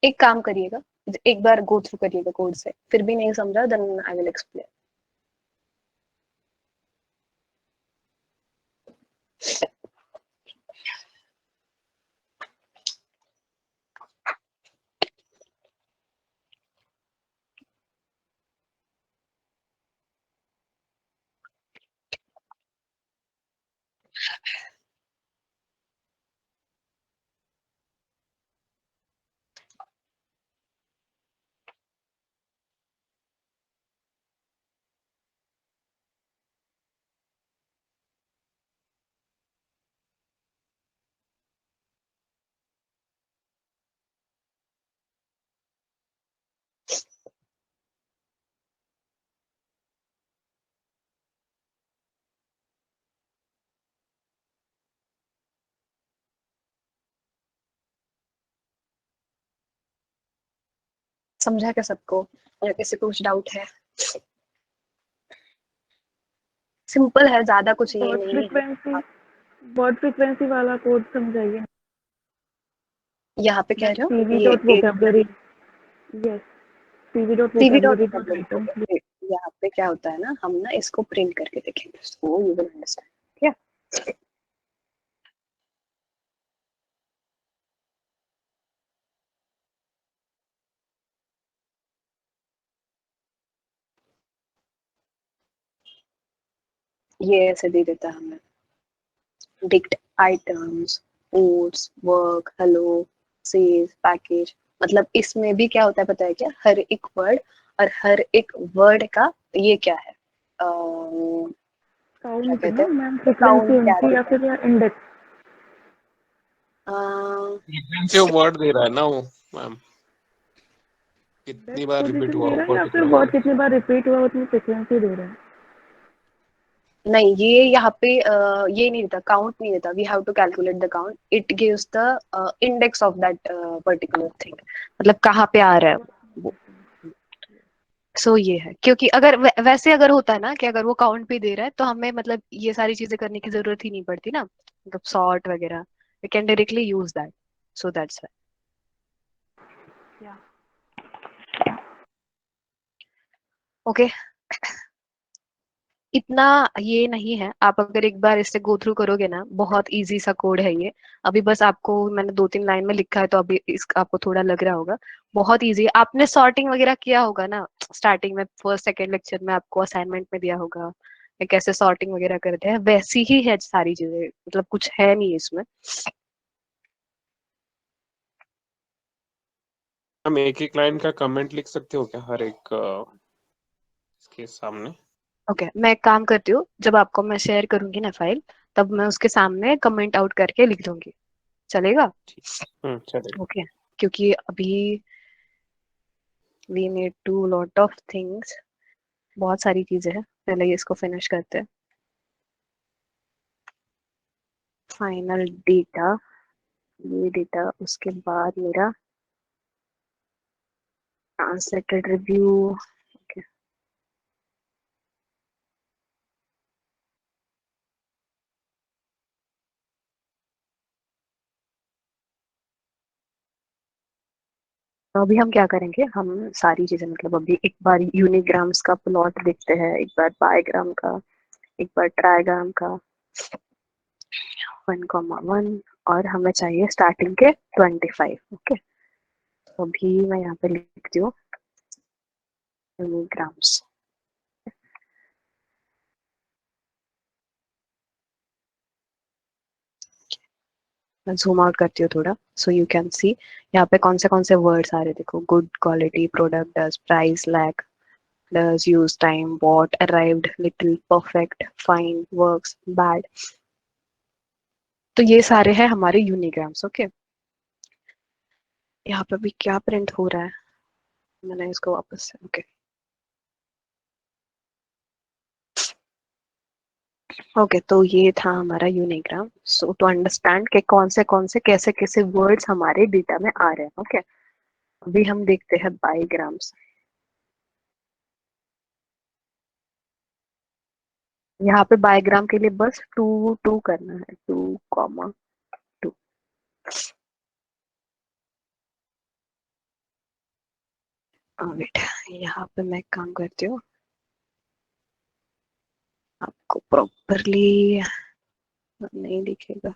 एक काम करिएगा, एक बार गो थ्रू करिएगा कोड से, फिर भी नहीं समझा देन आई विल एक्सप्लेन। समझा क्या सबको, या किसी को कुछ डाउट है? सिंपल है, ज्यादा कुछ ये नहीं है।
वर्ड फ्रीक्वेंसी वाला कोड समझाइए।
यहाँ पे कह रहे हो
CV
ये
dot vocabulary, yes, CV dot
CV dot
vocabulary dot item.
Vocabulary, यहाँ पे क्या होता है ना, हम ना इसको प्रिंट करके देखेंगे, सो यू विल अंडरस्टैंड, क्या? ये ऐसे दे देता है हमें, dict items, codes, work, hello, save, package, मतलब इसमें भी क्या होता है पता है क्या, हर एक वर्ड और हर एक वर्ड का ये क्या है, क्या
काउंट
कहते
ना
हैं,
मैम, फ्रीक्वेंसी
काउंट क्या
उनकी या
रहता है,
फिर इंडेक्स।
फ्रीक्वेंसी ऑफ वर्ड दे रहा है ना वो मैम, कितनी बार रिपीट हुआ
दे
वो
रहा है या फिर
पर्टिकुलर
वर्ड
वर्ड।
कितनी बार रिपीट हुआ उतनी फ्रीक्वेंसी दे रहा है?
नहीं, ये यहाँ पे ये नहीं देता, काउंट नहीं देता, we have to calculate the count, it gives the index of that particular thing, मतलब कहाँ पे आ रहा है वो। सो ये है, क्योंकि अगर वैसे अगर होता है ना कि अगर वो काउंट भी दे रहा है तो हमें मतलब ये सारी चीजें करने की जरूरत ही नहीं पड़ती ना, मतलब सॉर्ट वगैरह, we can directly use that, so that's why. Okay, इतना ये नहीं है, आप अगर एक बार इससे गो थ्रू करोगे ना, बहुत इजी सा कोड है ये। अभी बस आपको मैंने 2-3 लाइन में लिखा है, तो अभी इस आपको थोड़ा लग रहा होगा, बहुत इजी है। आपने सॉर्टिंग वगैरह किया होगा ना स्टार्टिंग में, फर्स्ट सेकंड लेक्चर में आपको असाइनमेंट में दिया होगा, या कैसे सॉर्टिंग वगैरह करते हैं, वैसी ही है सारी चीजें, मतलब कुछ है नहीं इसमें।
हम एक एक लाइन का कमेंट लिख सकते हो क्या हर एक इसके सामने?
ओके, मैं एक काम करती हूँ, जब आपको मैं शेयर करूंगी ना फाइल, तब मैं उसके सामने कमेंट आउट करके लिख दूंगी, चलेगा?
चलेगा।
ओके, क्योंकि अभी we need to lot of things, बहुत सारी चीजें हैं, पहले ये इसको फिनिश करते हैं। फाइनल डेटा, ये डेटा, उसके बाद मेरा ट्रांसलेटेड रिव्यू। ओके, अभी हम क्या करेंगे, हम सारी चीजें, मतलब अभी एक बार यूनिग्राम्स का प्लॉट देखते हैं, एक बार बायग्राम का, एक बार ट्रायग्राम का, 1,1, और हमें चाहिए स्टार्टिंग के 25। ओके, तो अभी मैं यहाँ पे लिखती हूँ यूनिग्राम्स। मैं जूम आउट करती हूँ थोड़ा, सो यू कैन सी यहाँ पे कौन से वर्ड्स आ रहे हैं। देखो, good quality, product, does, price, lack, does, use, time, bought, arrived, little, perfect, fine, works, bad। तो ये सारे हैं हमारे यूनिग्राम्स। ओके, यहाँ पे भी क्या प्रिंट हो रहा है, मैंने इसको वापस से, ओके ओके, तो ये था हमारा यूनिग्राम। सो टू अंडरस्टैंड कि कौन से कैसे कैसे वर्ड्स हमारे डेटा में आ रहे हैं। ओके, अभी हम देखते हैं बाईग्राम्स। यहाँ पे बायोग्राम के लिए बस 2 करना है, 2,2। वेट, यहाँ पे मैं काम करती हूँ, आपको प्रॉपरली नहीं दिखेगा।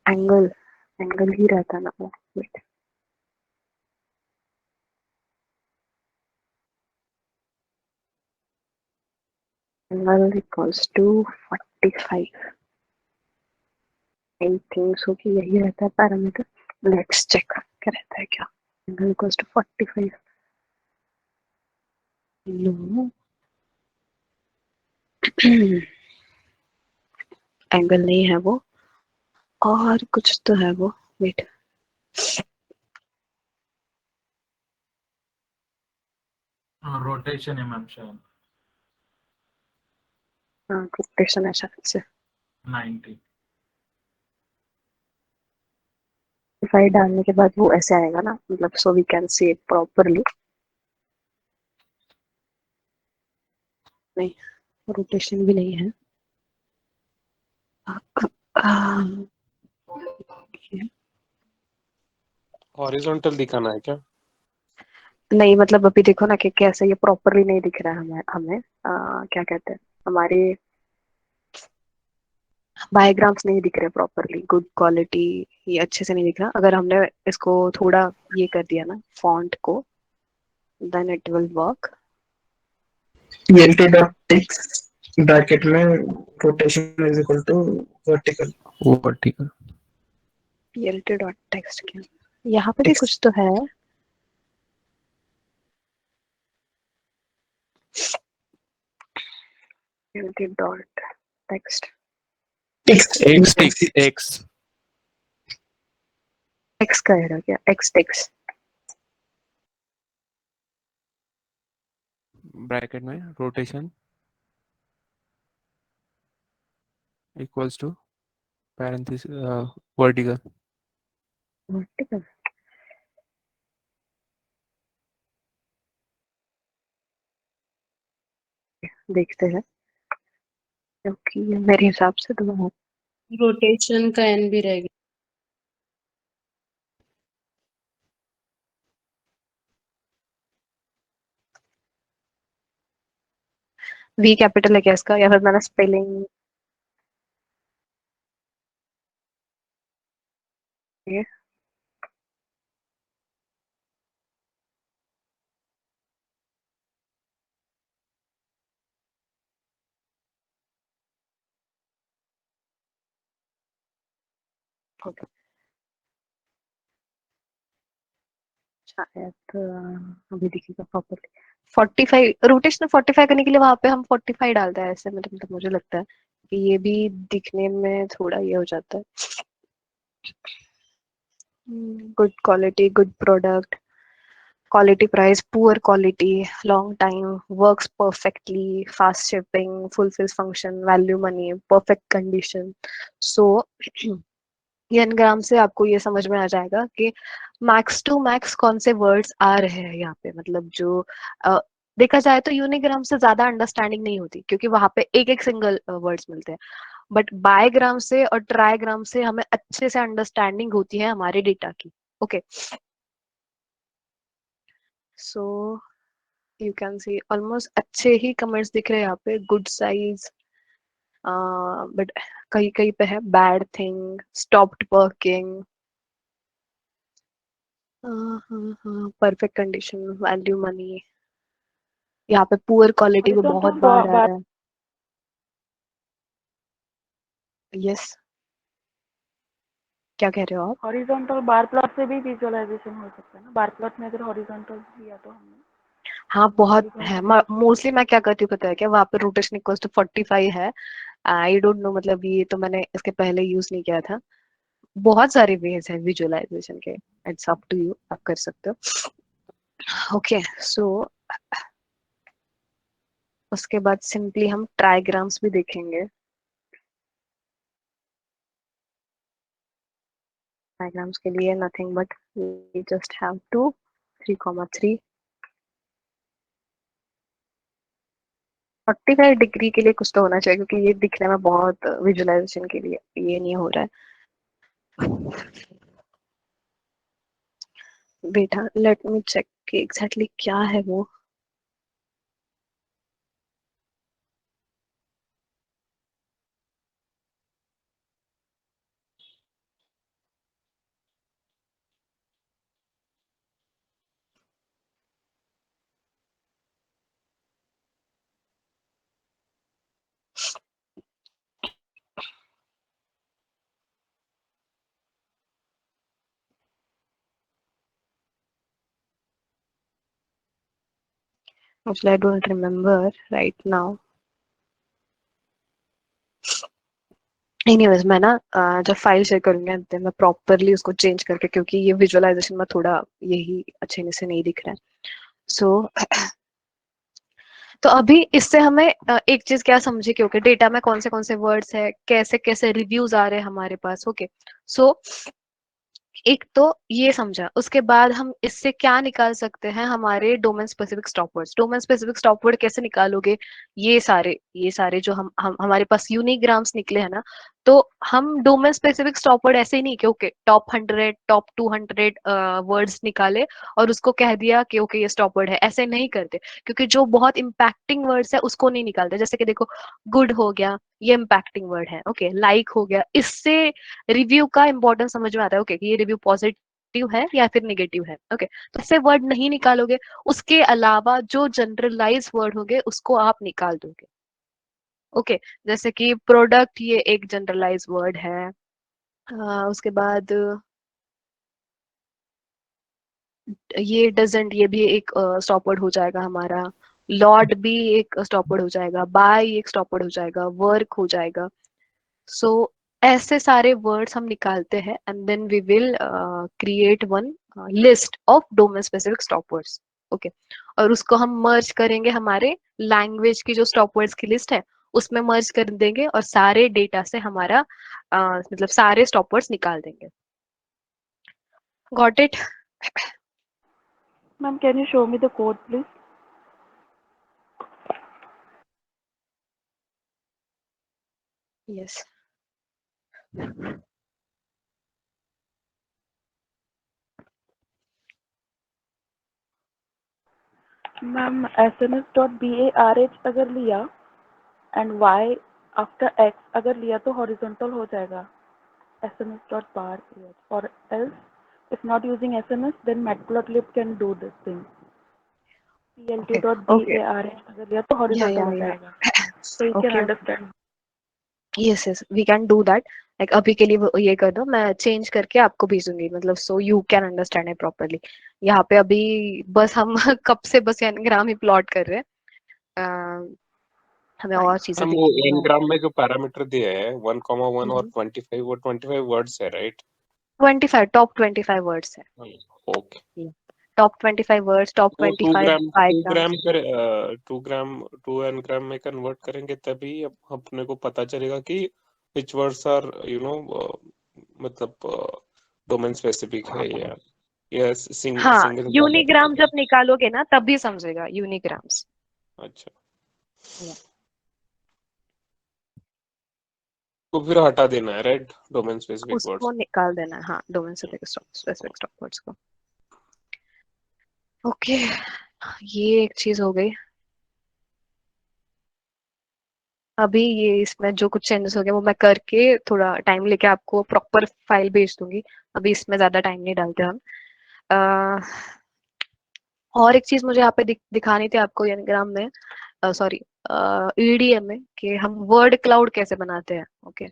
एंगल, एंगल ही रहता ना वो। Wait, angle equals to 45। I think so कि यही रहता है पैरामीटर। लेट्स चेक क्या रहता है क्या। Angle equals to 45। No, angle नहीं है वो, और कुछ तो है वो। वेट,
रोटेशन है मैम शायद
हाँ, रोटेशन है शायद से।
90।
5 डालने के बाद वो ऐसे आएगा ना, मतलब so we can see it properly. नहीं, रोटेशन भी नहीं है।
हॉरिजॉन्टल दिखाना है क्या?
नहीं, मतलब अभी देखो ना कि कैसे ये प्रॉपरली नहीं दिख रहा है हमें हमें क्या कहते हैं, हमारे बायोग्राम्स नहीं दिख रहे प्रॉपरली, गुड क्वालिटी, ये अच्छे से नहीं दिख रहा। अगर हमने इसको थोड़ा ये कर दिया ना फॉन्ट को, then it will work.
lt.text bracket में rotation is equal to vertical.
Vertical.
plt.text क्या, यहाँ पे भी कुछ तो है। plt.text
x
एक्स का है क्या, एक्स टेक्स्ट।
ब्रैकेट में rotation equals to parenthesis vertical.
Vertical, देखते हैं, क्योंकि मेरे हिसाब से तो
रोटेशन का एन भी रहेगा।
वी कैपिटल है क्या इसका, या फिर मैंने स्पेलिंग ओके शायद अभी दिखेगा प्रॉपर्ली 45 रोटेशन 45 करने के लिए वहां पे हम 45 डालते हैं ऐसे मतलब मुझे लगता है कि ये भी दिखने में थोड़ा ये हो जाता है good quality good product quality price poor quality long time works perfectly fast shipping fulfills function value money perfect condition so ये एनग्राम से आपको ये समझ में आ जाएगा कि मैक्स टू मैक्स कौन से वर्ड्स आ रहे हैं यहाँ पे मतलब जो देखा जाए तो यूनिग्राम से ज्यादा अंडरस्टैंडिंग नहीं होती क्योंकि वहां पे एक एक सिंगल वर्ड्स मिलते हैं बट बायग्राम से और ट्राइग्राम से हमें अच्छे से अंडरस्टैंडिंग होती है हमारे डेटा की okay so you can see almost अच्छे ही कमेंट्स दिख रहे हैं यहाँ पे गुड साइज बट कहीं कहीं पे है bad thing stopped working perfect condition value money यहाँ पे पुअर क्वालिटी को बहुत बार आ रहा है यस क्या कह रहे हो आप
हॉरिजॉन्टल बार प्लॉट से भी विजुअलाइजेशन हो सकता है ना बार प्लॉट में अगर हॉरिजॉन्टल लिया तो हमने
हाँ बहुत है मोस्टली मैं क्या करती हूँ पता है क्या वहाँ पे रोटेशन इक्वल्स टू 45 है आई डोंट नो मतलब ये तो मैंने इसके पहले यूज नहीं किया था बहुत सारे वेज है विजुअलाइजेशन के इट्स अप टू यू आप कर सकते हो ओके सो उसके बाद सिंपली हम ट्राइग्राम्स भी देखेंगे ट्राइग्राम्स के लिए nothing but we just have to 3,3 45 degree के लिए कुछ तो होना चाहिए क्योंकि ये दिखने में बहुत विजुअलाइजेशन के लिए ये नहीं हो रहा है बेटा लेट मी चेक कि एग्जैक्टली क्या है वो Actually, I don't remember right now. Anyways, मैं ना जब फाइल शेयर करूंगी तो मैं प्रॉपरली उसको चेंज करके क्योंकि ये विजुअलाइजेशन में थोड़ा यही अच्छे से नहीं दिख रहा है सो तो अभी इससे हमें एक चीज क्या समझे कि ओके डेटा में कौन से वर्ड्स है कैसे कैसे रिव्यूज आ रहे हैं हमारे पास ओके सो एक तो ये समझा उसके बाद हम इससे क्या निकाल सकते हैं हमारे domain specific stop words domain specific stop word कैसे निकालोगे ये सारे जो हम हमारे पास यूनिग्राम्स निकले हैं ना तो हम डोमेन स्पेसिफिक स्टॉप वर्ड ऐसे ही नहीं कि ओके टॉप 100 टॉप 200 वर्ड्स निकाले और उसको कह दिया कि ओके ये स्टॉप वर्ड है ऐसे नहीं करते क्योंकि जो बहुत इम्पैक्टिंग वर्ड्स है उसको नहीं निकालते जैसे कि देखो गुड हो गया ये इम्पैक्टिंग वर्ड है ओके लाइक हो गया इससे रिव्यू का इंपॉर्टेंस समझ में आता है ओके कि ये रिव्यू पॉजिटिव है या फिर नेगेटिव है ओके तो इससे वर्ड नहीं निकालोगे उसके अलावा जो जनरलाइज वर्ड होंगे उसको आप निकाल दोगे ओके जैसे कि प्रोडक्ट ये एक जनरलाइज वर्ड है उसके बाद ये डजंट ये भी एक स्टॉप वर्ड हो जाएगा हमारा लॉर्ड भी एक स्टॉप वर्ड हो जाएगा बाय एक स्टॉप वर्ड हो जाएगा वर्क हो जाएगा सो ऐसे सारे वर्ड्स हम निकालते हैं and then we will create one list of domain specific stop words okay और उसको हम मर्ज करेंगे हमारे लैंग्वेज की जो स्टॉप वर्ड्स की लिस्ट है उसमें मर्ज कर देंगे और सारे डेटा से हमारा मतलब सारे स्टॉप वर्ड्स निकाल देंगे got it
Ma'am, can you show me the code, please?
yes
ma'am sms.barh अगर लिया and y after x अगर लिया तो horizontal हो जाएगा sms.barh or else if not using sms then matplotlib can do this thing plt.barh अगर लिया तो horizontal हो जाएगा so you can understand
yes yes we can do that. Like अभी के लिए ये कर दो, मैं चेंज करके आपको भेजूंगी, मतलब so you can understand it properly. यहाँ पे अभी बस हम कब से बस एनग्राम ही प्लॉट कर रहे हैं, हमें और चीजें
मैम वो
देखनी
एन
है।
ग्राम में जो पैरामीटर दिए है 1,1 और
हम्म
25, वो 25 वर्ड्स है राइट?
25 टॉप 25 वर्ड्स है,
ओके।
टॉप 25 वर्ड्स, टॉप
वो
25
2 ग्राम
डायग्राम्स।
कर 2 ग्राम 2 n ग्राम में कन्वर्ट करेंगे तभी अपने को पता चलेगा कि विच वर्ड्स आर मतलब डोमेन स्पेसिफिक है या
हाँ
सिंगल
यूनिग्राम जब निकालोगे ना तभी समझेगा यूनिग्राम्स।
अच्छा, तो फिर हटा देना है राइट डोमेन स्पेसिफिक
उसको
वर्ड्स।
निकाल देना है, हाँ डोमेन स्पेसिफिक स्टॉप वर्ड्स को। ओके ये एक चीज हो गई। अभी ये इसमें जो कुछ चेंजेस हो गए वो मैं करके थोड़ा टाइम लेके आपको प्रॉपर फाइल भेज दूंगी। अभी इसमें ज्यादा टाइम नहीं डालते हम। अह, और एक चीज मुझे यहाँ पे दिखानी थी आपको यूनिग्राम में, सॉरी ईडीएम में, कि हम वर्ड क्लाउड कैसे बनाते हैं। ओके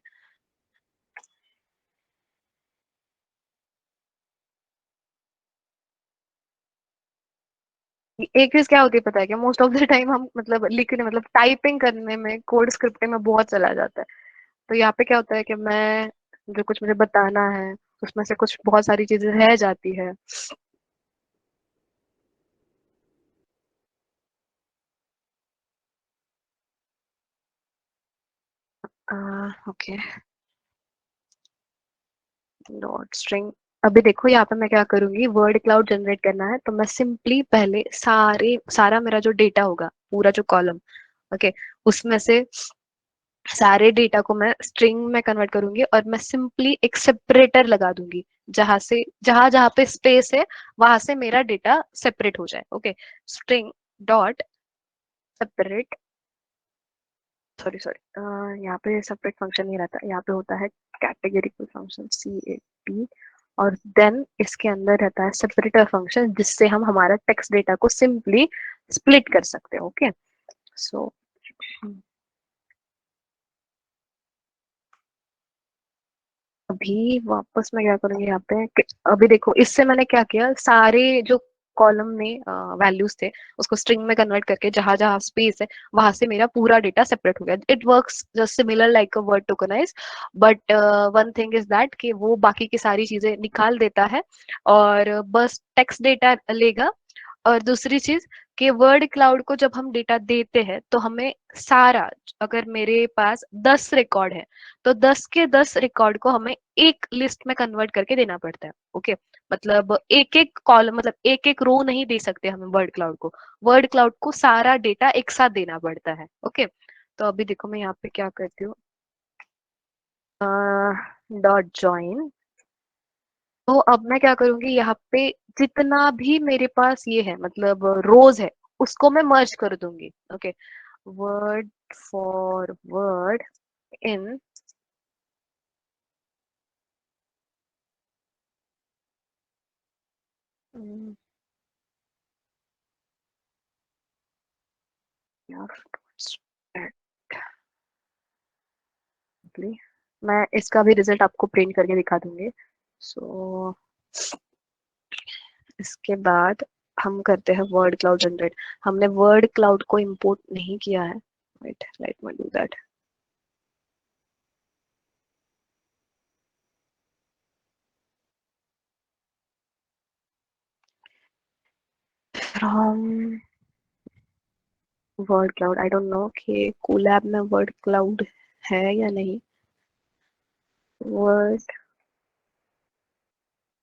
एक चीज क्या होती है पता है क्या, मोस्ट ऑफ द टाइम हम मतलब लिखने मतलब टाइपिंग करने में, कोड स्क्रिप्टिंग में बहुत चला जाता है। तो यहाँ पे क्या होता है कि मैं जो कुछ मुझे बताना है उसमें से कुछ बहुत सारी चीजें रह जाती है। Okay dot string. अभी देखो यहाँ पे मैं क्या करूंगी, वर्ड क्लाउड जनरेट करना है तो मैं सिंपली पहले सारा मेरा जो डेटा होगा, पूरा जो कॉलम, ओके उसमें से सारे डेटा को मैं स्ट्रिंग में कन्वर्ट करूंगी और मैं सिंपली एक सेपरेटर लगा दूंगी, जहां जहां पे स्पेस है वहां से मेरा डेटा सेपरेट हो जाए। Okay string dot separate, sorry sorry यहाँ पे सेपरेट फंक्शन नहीं रहता, यहाँ पे होता है कैटेगरिकल फंक्शन CAT, और देन इसके अंदर रहता है सेपरेटर फंक्शन जिससे हम हमारा टेक्स्ट डेटा को सिंपली स्प्लिट कर सकते हैं। ओके सो अभी वापस मैं क्या करूंगी यहाँ पे अभी देखो इससे मैंने क्या किया, सारे जो कॉलम में वैल्यूज थे उसको स्ट्रिंग में कन्वर्ट करके जहां जहां स्पेस है वहां से मेरा पूरा डेटा सेपरेट हो गया। It works just similar like a word tokenise, but one thing is that कि वो बाकी की सारी चीजें निकाल देता है और बस टेक्स्ट डेटा लेगा। और दूसरी चीज कि वर्ड क्लाउड को जब हम डेटा देते हैं तो हमें सारा, अगर मेरे पास 10 रिकॉर्ड है तो 10 के 10 रिकॉर्ड को हमें एक लिस्ट में कन्वर्ट करके देना पड़ता है। ओके मतलब एक एक कॉलम, मतलब एक एक रो नहीं दे सकते हमें वर्ड क्लाउड को, वर्ड क्लाउड को सारा डेटा एक साथ देना पड़ता है। ओके तो अभी देखो मैं यहाँ पे क्या करती हूँ, डॉट ज्वाइन। तो अब मैं क्या करूंगी यहाँ पे जितना भी मेरे पास ये है मतलब रोज है उसको मैं मर्ज कर दूंगी। Okay word for word in मैं इसका भी रिजल्ट आपको प्रिंट करके दिखा दूंगी। सो इसके बाद हम करते हैं वर्ड क्लाउड जनरेट। हमने वर्ड क्लाउड को इंपोर्ट नहीं किया है, wait let me do that. From word cloud, I don't know कि कोलैब में वर्ड क्लाउड है या नहीं। वर्ड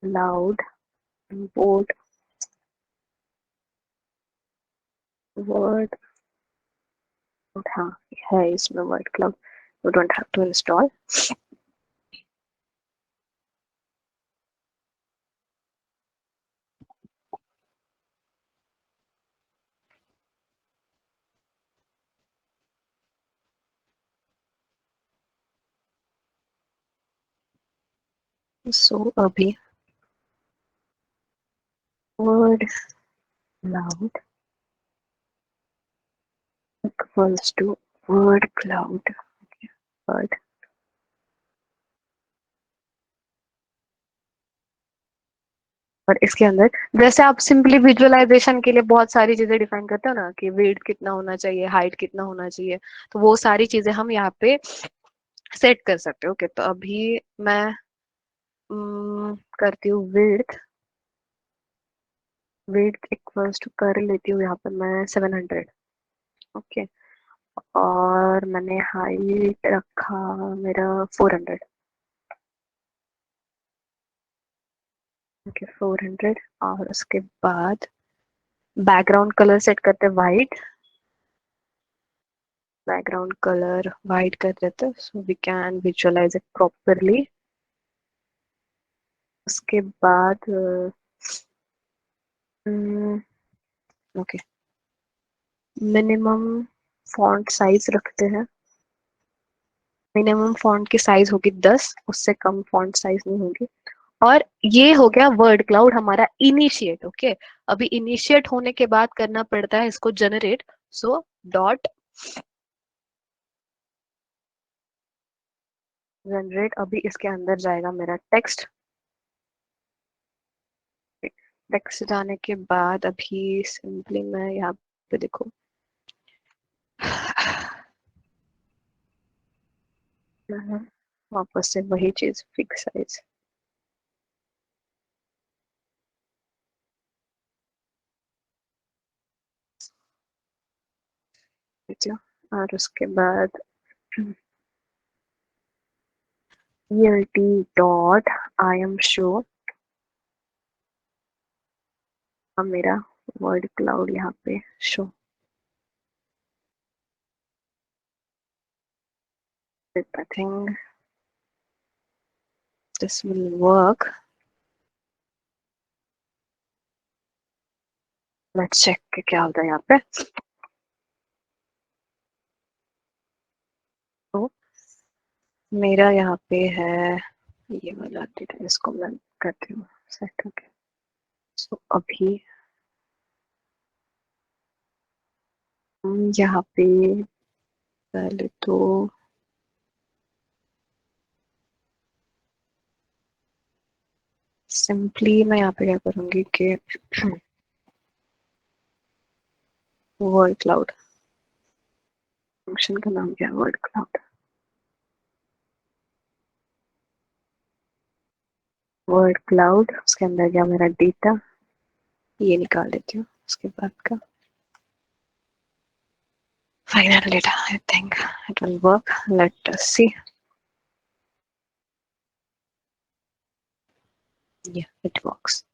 क्लाउड इंपोर्ट वर्ड, हाँ है इसमें word cloud, you don't have to install. So अभी word cloud equals to word cloud word but इसके अंदर जैसे आप सिंपली विजुअलाइजेशन के लिए बहुत सारी चीजें डिफाइन करते हो ना कि वेट कितना होना चाहिए, हाइट कितना होना चाहिए, तो वो सारी चीजें हम यहाँ पे सेट कर सकते हो। ओके, तो अभी मैं करती हूँ विड्थ। विड्थ इक्वल्स टू कर लेती हूँ यहाँ पर मैं 700। ओके, और मैंने हाइट रखा मेरा 400। ओके, 400। और उसके बाद बैकग्राउंड कलर सेट करते हैं वाइट। बैकग्राउंड कलर वाइट कर देते हैं so we can visualise it properly. उसके बाद ओके, मिनिमम फॉन्ट साइज रखते हैं। मिनिमम फॉन्ट की साइज होगी 10, उससे कम फॉन्ट साइज नहीं होगी। और ये हो गया वर्ड क्लाउड हमारा इनिशिएट। ओके, अभी इनिशिएट होने के बाद करना पड़ता है इसको जनरेट। सो डॉट जनरेट, अभी इसके अंदर जाएगा मेरा टेक्स्ट। टेक्स्ट जाने के बाद अभी सिंपली मैं यहाँ पे देखो वापस से वही चीज, फिक्स साइज। और उसके बाद ELT dot I am show, अब मेरा वर्ड क्लाउड यहाँ पे show. I think this will work. Let's check कि क्या होता है यहाँ पे। तो मेरा यहाँ पे है ये वाला डेटा, इसको मैं करती हूँ सेट। ओके, सो अभी हम यहाँ पे पहले तो सिंपली मैं यहाँ पे क्या करूँगी कि वर्ड क्लाउड फंक्शन का नाम क्या है, वर्ड क्लाउड। वर्ड क्लाउड, उसके अंदर क्या मेरा डेटा, ये निकाल देती हूँ उसके बाद का final data. I think it will work, let us see. Yeah it works.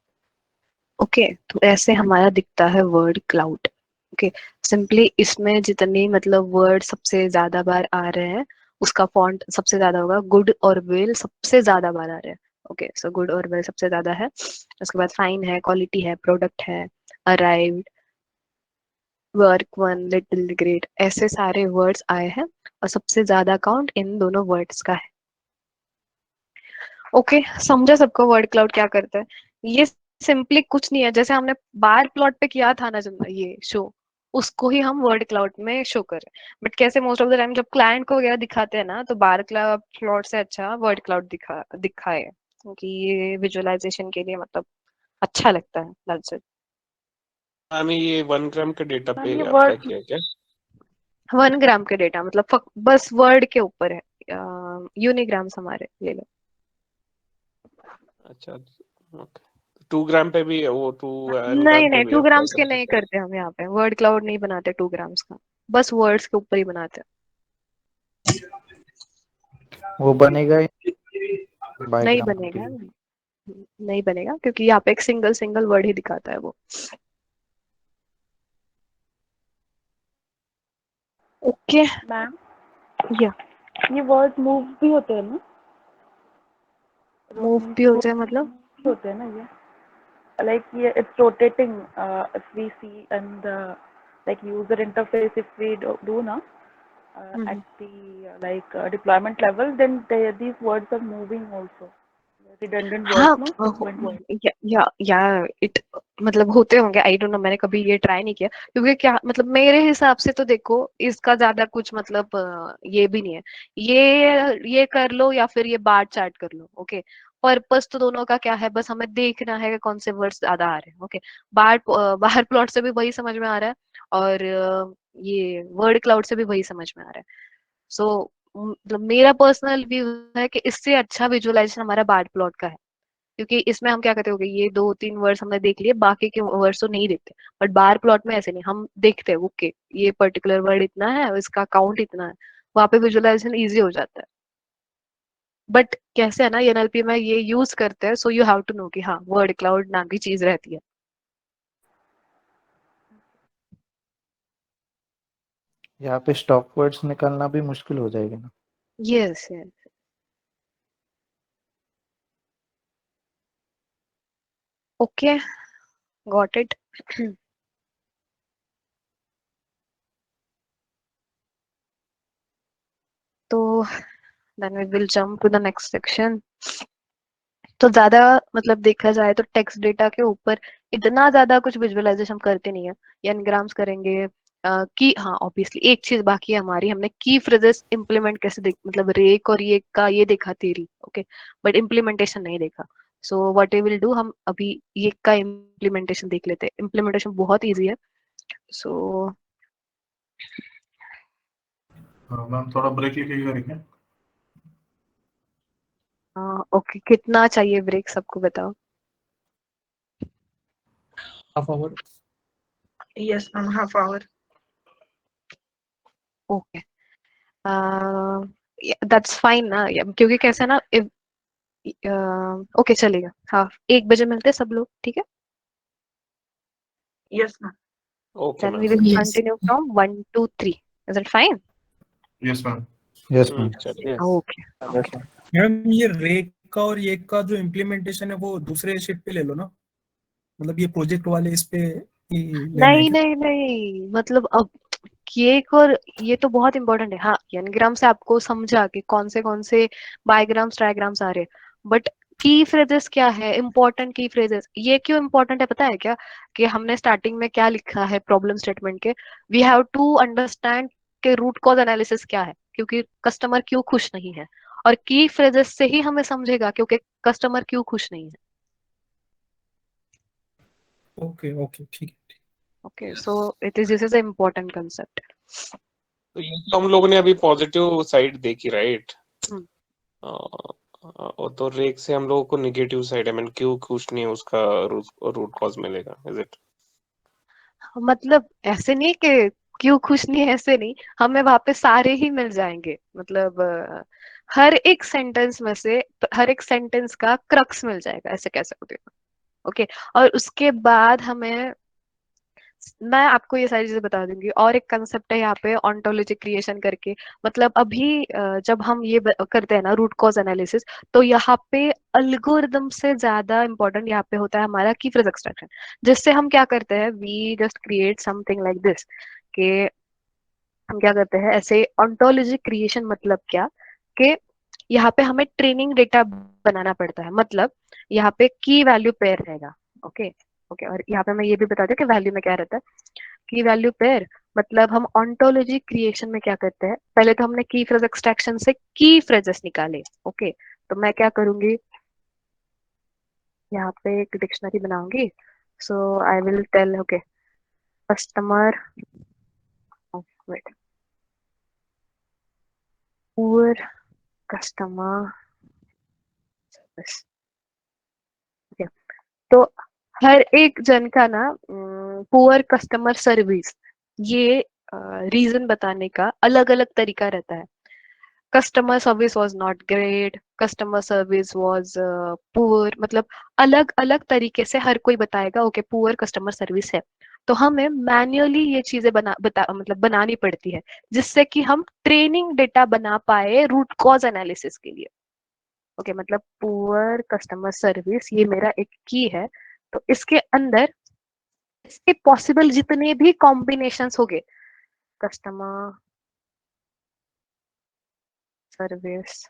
Okay, तो ऐसे हमारा दिखता है वर्ड क्लाउड। ओके, सिंपली इसमें जितने मतलब वर्ड सबसे ज्यादा बार आ रहे हैं उसका फॉन्ट सबसे ज्यादा होगा। गुड और विल सबसे ज्यादा बार आ रहे हैं। ओके, सो गुड और विल सबसे ज्यादा है। उसके बाद फाइन है, क्वालिटी है, प्रोडक्ट है, arrived, work, one, little, great, ऐसे सारे वर्ड्स आए हैं और सबसे ज्यादा काउंट इन दोनों वर्ड्स का है। ओके, समझा सबको वर्ड क्लाउड क्या करता है? ये सिंपली कुछ नहीं है, जैसे हमने बार प्लॉट पे किया था ना जब ये शो, उसको ही हम वर्ड क्लाउड में शो करें। बट कैसे मोस्ट ऑफ द टाइम जब क्लाइंट को वगैरह दिखाते हैं ना, तो बार क्लाउड प्लॉट से अच्छा वर्ड क्लाउड दिखाए, क्योंकि ये विजुअलाइजेशन के लिए मतलब अच्छा लगता है। That's it.
हमें ये 1 ग्राम के डेटा पे
ये
अप्लाई
वर्ड
किया क्या?
1 ग्राम के डेटा मतलब बस वर्ड के ऊपर है। यूनिग्राम्स हमारे ले लो।
अच्छा, ओके। 2 ग्राम पे भी वो 2 एन ग्राम
नहीं
पे
नहीं,
भी
2
अप्लाई
ग्राम्स
कर
के नहीं
सकते हैं।
करते हम यहाँ पे, वर्ड क्लाउड नहीं बनाते 2 ग्राम्स का, बस वर्ड्स के ऊपर ही बनाते
वो बनेगा
हैं। नहीं
बायोग्राम के
बनेगा,
लिए।
नहीं बनेगा, क्योंकि यहाँ पे एक सिंगल सिंगल वर्ड ही दिखाता है वो। ओके,
मैम
या
ये वर्ड मूव भी होते हैं ना?
मूव भी होता है मतलब?
होते हैं ना ये? Like yeah, it's rotating. If we see and like user interface, if we do now at the deployment level, then these words are moving also. Redundant words,
हाँ,
no? Frequent words.
या इट मतलब होते होंगे, आई don't no, मैंने कभी ये try नहीं किया। क्योंकि क्या मतलब मेरे हिसाब से तो देखो इसका ज्यादा कुछ मतलब ये भी नहीं है। ये कर लो या फिर ये बार चार्ट कर लो। ओके, पर्पस तो दोनों का क्या है, बस हमें देखना है कि कौन से वर्ड्स ज्यादा आ रहे हैं। ओके, बाहर प्लॉट से भी वही समझ में आ रहा है, और ये वर्ड क्लाउड से भी वही समझ में आ रहा है। सो मतलब मेरा पर्सनल व्यू है कि इससे अच्छा विजुअलाइजेशन हमारा बार प्लॉट का है, क्योंकि इसमें हम क्या करते हो, ये 2-3 वर्ड्स हमने देख लिए, बाकी के वर्ड्स तो नहीं देखते। बट बार प्लॉट में ऐसे नहीं, हम देखते हैं ओके ये पर्टिकुलर वर्ड इतना है, इसका काउंट इतना है, वहां पे विजुअलाइजेशन इजी हो जाता है। बट कैसे है ना, एनएलपी में ये यूज करते हैं, so you have to know कि हाँ वर्ड क्लाउड नाम की चीज रहती है।
यहाँ पे स्टॉप वर्ड्स निकालना भी मुश्किल हो जाएगा ना।
Yes yes, okay, got it. तो then we will jump to the next section. तो ज्यादा मतलब देखा जाए तो टेक्स्ट डेटा के ऊपर इतना ज्यादा कुछ विजुअलाइजेशन हम करते नहीं है, एनग्राम्स करेंगे। की हाँ ऑब्वियसली एक चीज बाकी है हमारी, हमने की फ्रेजेस इंप्लीमेंट कैसे देख, मतलब रेक और ये का ये देखा थ्योरी, ओके, बट इम्प्लीमेंटेशन नहीं देखा। So what we will do, हम अभी ये का इम्प्लीमेंटेशन देख लेते हैं। इम्प्लीमेंटेशन बहुत इजी है। सो
मैम थोड़ा ब्रेक लेके करेंगे।
ओके, कितना चाहिए ब्रेक सबको बताओ।
Half hour.
Yes ma'am, half hour. Okay, that's fine ना, क्योंकि कैसे है ना, ओके चलेगा, हाँ 1 बजे मिलते हैं सब लोग, ठीक है।
Yes ma'am. Okay
then
ma'am.
We will
Yes.
Continue from 1 to 3, is it fine?
Yes ma'am.
Yes ma'am.
चलिए।
ओके,
मैम ये रेक का और ये का जो इम्प्लीमेंटेशन है वो दूसरे शीट पे ले लो ना, मतलब ये प्रोजेक्ट वाले इस पे ही लेना है
नहीं
क्या?
नहीं नहीं, मतलब अब केक और ये तो बहुत इंपॉर्टेंट है, हाँ एनग्राम से आपको समझा कि कौन से बायग्राम्स ट्रायग्राम्स आ रहे हैं, बट की फ्रेजेस क्या है, इंपॉर्टेंट की फ्रेजेस ये क्यों इंपॉर्टेंट है पता है क्या, कि हमने स्टार्टिंग में क्या लिखा है प्रॉब्लम स्टेटमेंट के, वी हैव टू अंडरस्टैंड के रूट कॉज एनालिसिस क्या है, क्योंकि कस्टमर क्यों खुश नहीं है, और की फ्रेजेस से ही हमें समझेगा क्योंकि कस्टमर क्यों खुश नहीं है।
ओके ओके ठीक है।
Okay, so it is this is a important concept.
तो ये तो हम लोगों ने अभी पॉजिटिव साइड देखी, राइट? तो रेक से हम लोगों को नेगेटिव साइड, आई मीन क्यों खुश नहीं है उसका रूट कॉज मिलेगा, इज इट?
मतलब ऐसे नहीं कि क्यों खुश नहीं है, ऐसे नहीं, हमें वहां पे सारे ही मिल जाएंगे, मतलब हर एक सेंटेंस में से हर एक सेंटेंस का क्रक्स मिल जाएगा, ऐसे कह सकते हो। ओके, और उसके बाद हमें, मैं आपको ये सारी चीजें बता दूंगी। और एक कंसेप्ट है यहाँ पे ऑन्टोलॉजी क्रिएशन करके, मतलब अभी जब हम ये करते हैं ना रूट कॉज एनालिसिस, तो यहाँ पे अल्गोरिदम से ज्यादा इंपॉर्टेंट यहाँ पे होता है हमारा की फ्रेज एक्सट्रैक्शन, जिससे हम क्या करते हैं, we just create something like this, कि हम क्या करते हैं ऐसे ऑन्टोलॉजी क्रिएशन, मतलब क्या, कि यहाँ पे हमें ट्रेनिंग डेटा बनाना पड़ता है, मतलब यहाँ पे की वैल्यू पेयर रहेगा। ओके ओके, और यहाँ पे मैं ये भी बता दूं कि वैल्यू में क्या रहता है, की वैल्यू पेयर, मतलब हम ऑन्टोलॉजी क्रिएशन में क्या करते हैं, पहले तो हमने की फ्रेज एक्सट्रैक्शन से की फ्रेजेस निकाले। ओके, तो मैं क्या करूंगी, यहाँ पे एक डिक्शनरी बनाऊंगी। So I will tell, okay, customer, wait, poor customer service. Okay, तो हर एक जन का ना पुअर कस्टमर सर्विस, ये रीजन बताने का अलग अलग तरीका रहता है। Customer service was not great, customer service was poor, मतलब अलग अलग तरीके से हर कोई बताएगा ओके पुअर कस्टमर सर्विस है। तो हमें मैन्युअली ये चीजें मतलब बनानी पड़ती है, जिससे कि हम ट्रेनिंग डेटा बना पाए रूट कॉज एनालिसिस के लिए। ओके, मतलब पुअर कस्टमर सर्विस ये मेरा एक की है, तो इसके अंदर इसके पॉसिबल जितने भी कॉम्बिनेशंस हो गए, कस्टमर सर्विस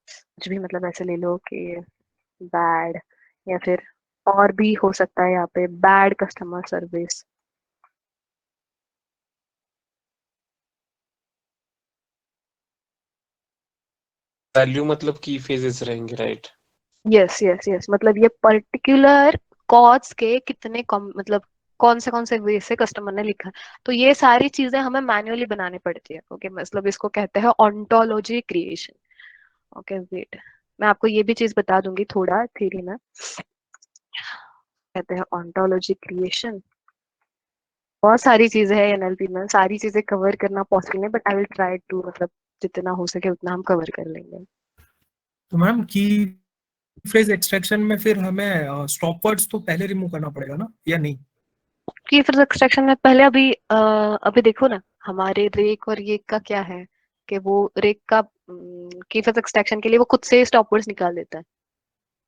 कुछ भी, मतलब ऐसे ले लो कि बैड, या फिर और भी हो सकता है यहाँ पे बैड कस्टमर सर्विस।
वैल्यू मतलब की फेजेस रहेंगे, राइट?
यस यस यस, मतलब ये पर्टिकुलर कॉज के कितने मतलब कौन से वे से कस्टमर ने लिखा है, तो ये सारी चीजें हमें मैन्युअली बनानी पड़ती है। ओके, मतलब इसको कहते हैं ऑन्टोलॉजी क्रिएशन। ओके वेट, मैं आपको ये भी चीज बता दूंगी थोड़ा थ्योरी में, कहते हैं ऑन्टोलॉजी क्रिएशन। बहुत सारी चीजें हैं एनएलपी में, सारी चीजें कवर करना पॉसिबल है, but I will try to, मतलब जितना हो सके उतना हम कवर कर लेंगे।
तो मैम की फ्रेज एक्सट्रैक्शन में फिर हमें स्टॉप वर्ड्स तो पहले रिमूव करना पड़ेगा ना, या नहीं?
की फ्रेज एक्सट्रैक्शन में पहले अभी देखो ना, हमारे रेक और ये का क्या है कि वो रेक का की फ्रेज एक्सट्रैक्शन के लिए वो खुद से स्टॉप वर्ड्स निकाल देता है।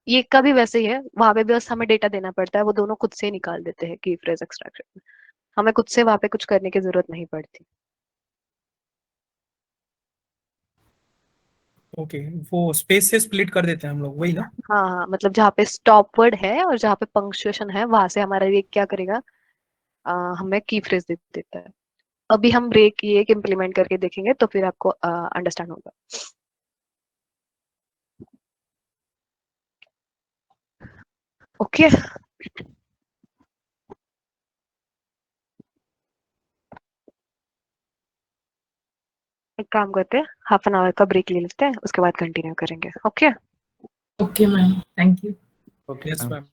ये का भी वैसे ही है, वहां पे भी बस हमें डेटा देना पड़ता है, वो दोनों खुद से ही निकाल देते हैं की फ्रेज एक्सट्रैक्शन में, हमें खुद से वहां पे कुछ करने की जरूरत नहीं पड़ती।
ओके, वो स्पेस से स्प्लिट कर देते हैं हम लोग, वही ना?
हाँ हाँ, मतलब जहाँ पे स्टॉप वर्ड है और जहाँ पे पंक्चुएशन है वहां से हमारा रेक क्या करेगा, हमें की फ्रेज दे देता है। अभी हम रेक ये इम्प्लीमेंट करके देखेंगे तो फिर आपको अंडरस्टैंड होगा। ओके, एक काम करते हैं, हाफ एन आवर का ब्रेक ले लेते हैं, उसके बाद कंटिन्यू करेंगे। Okay
Okay, ma'am. Thank you.
Yes ma'am.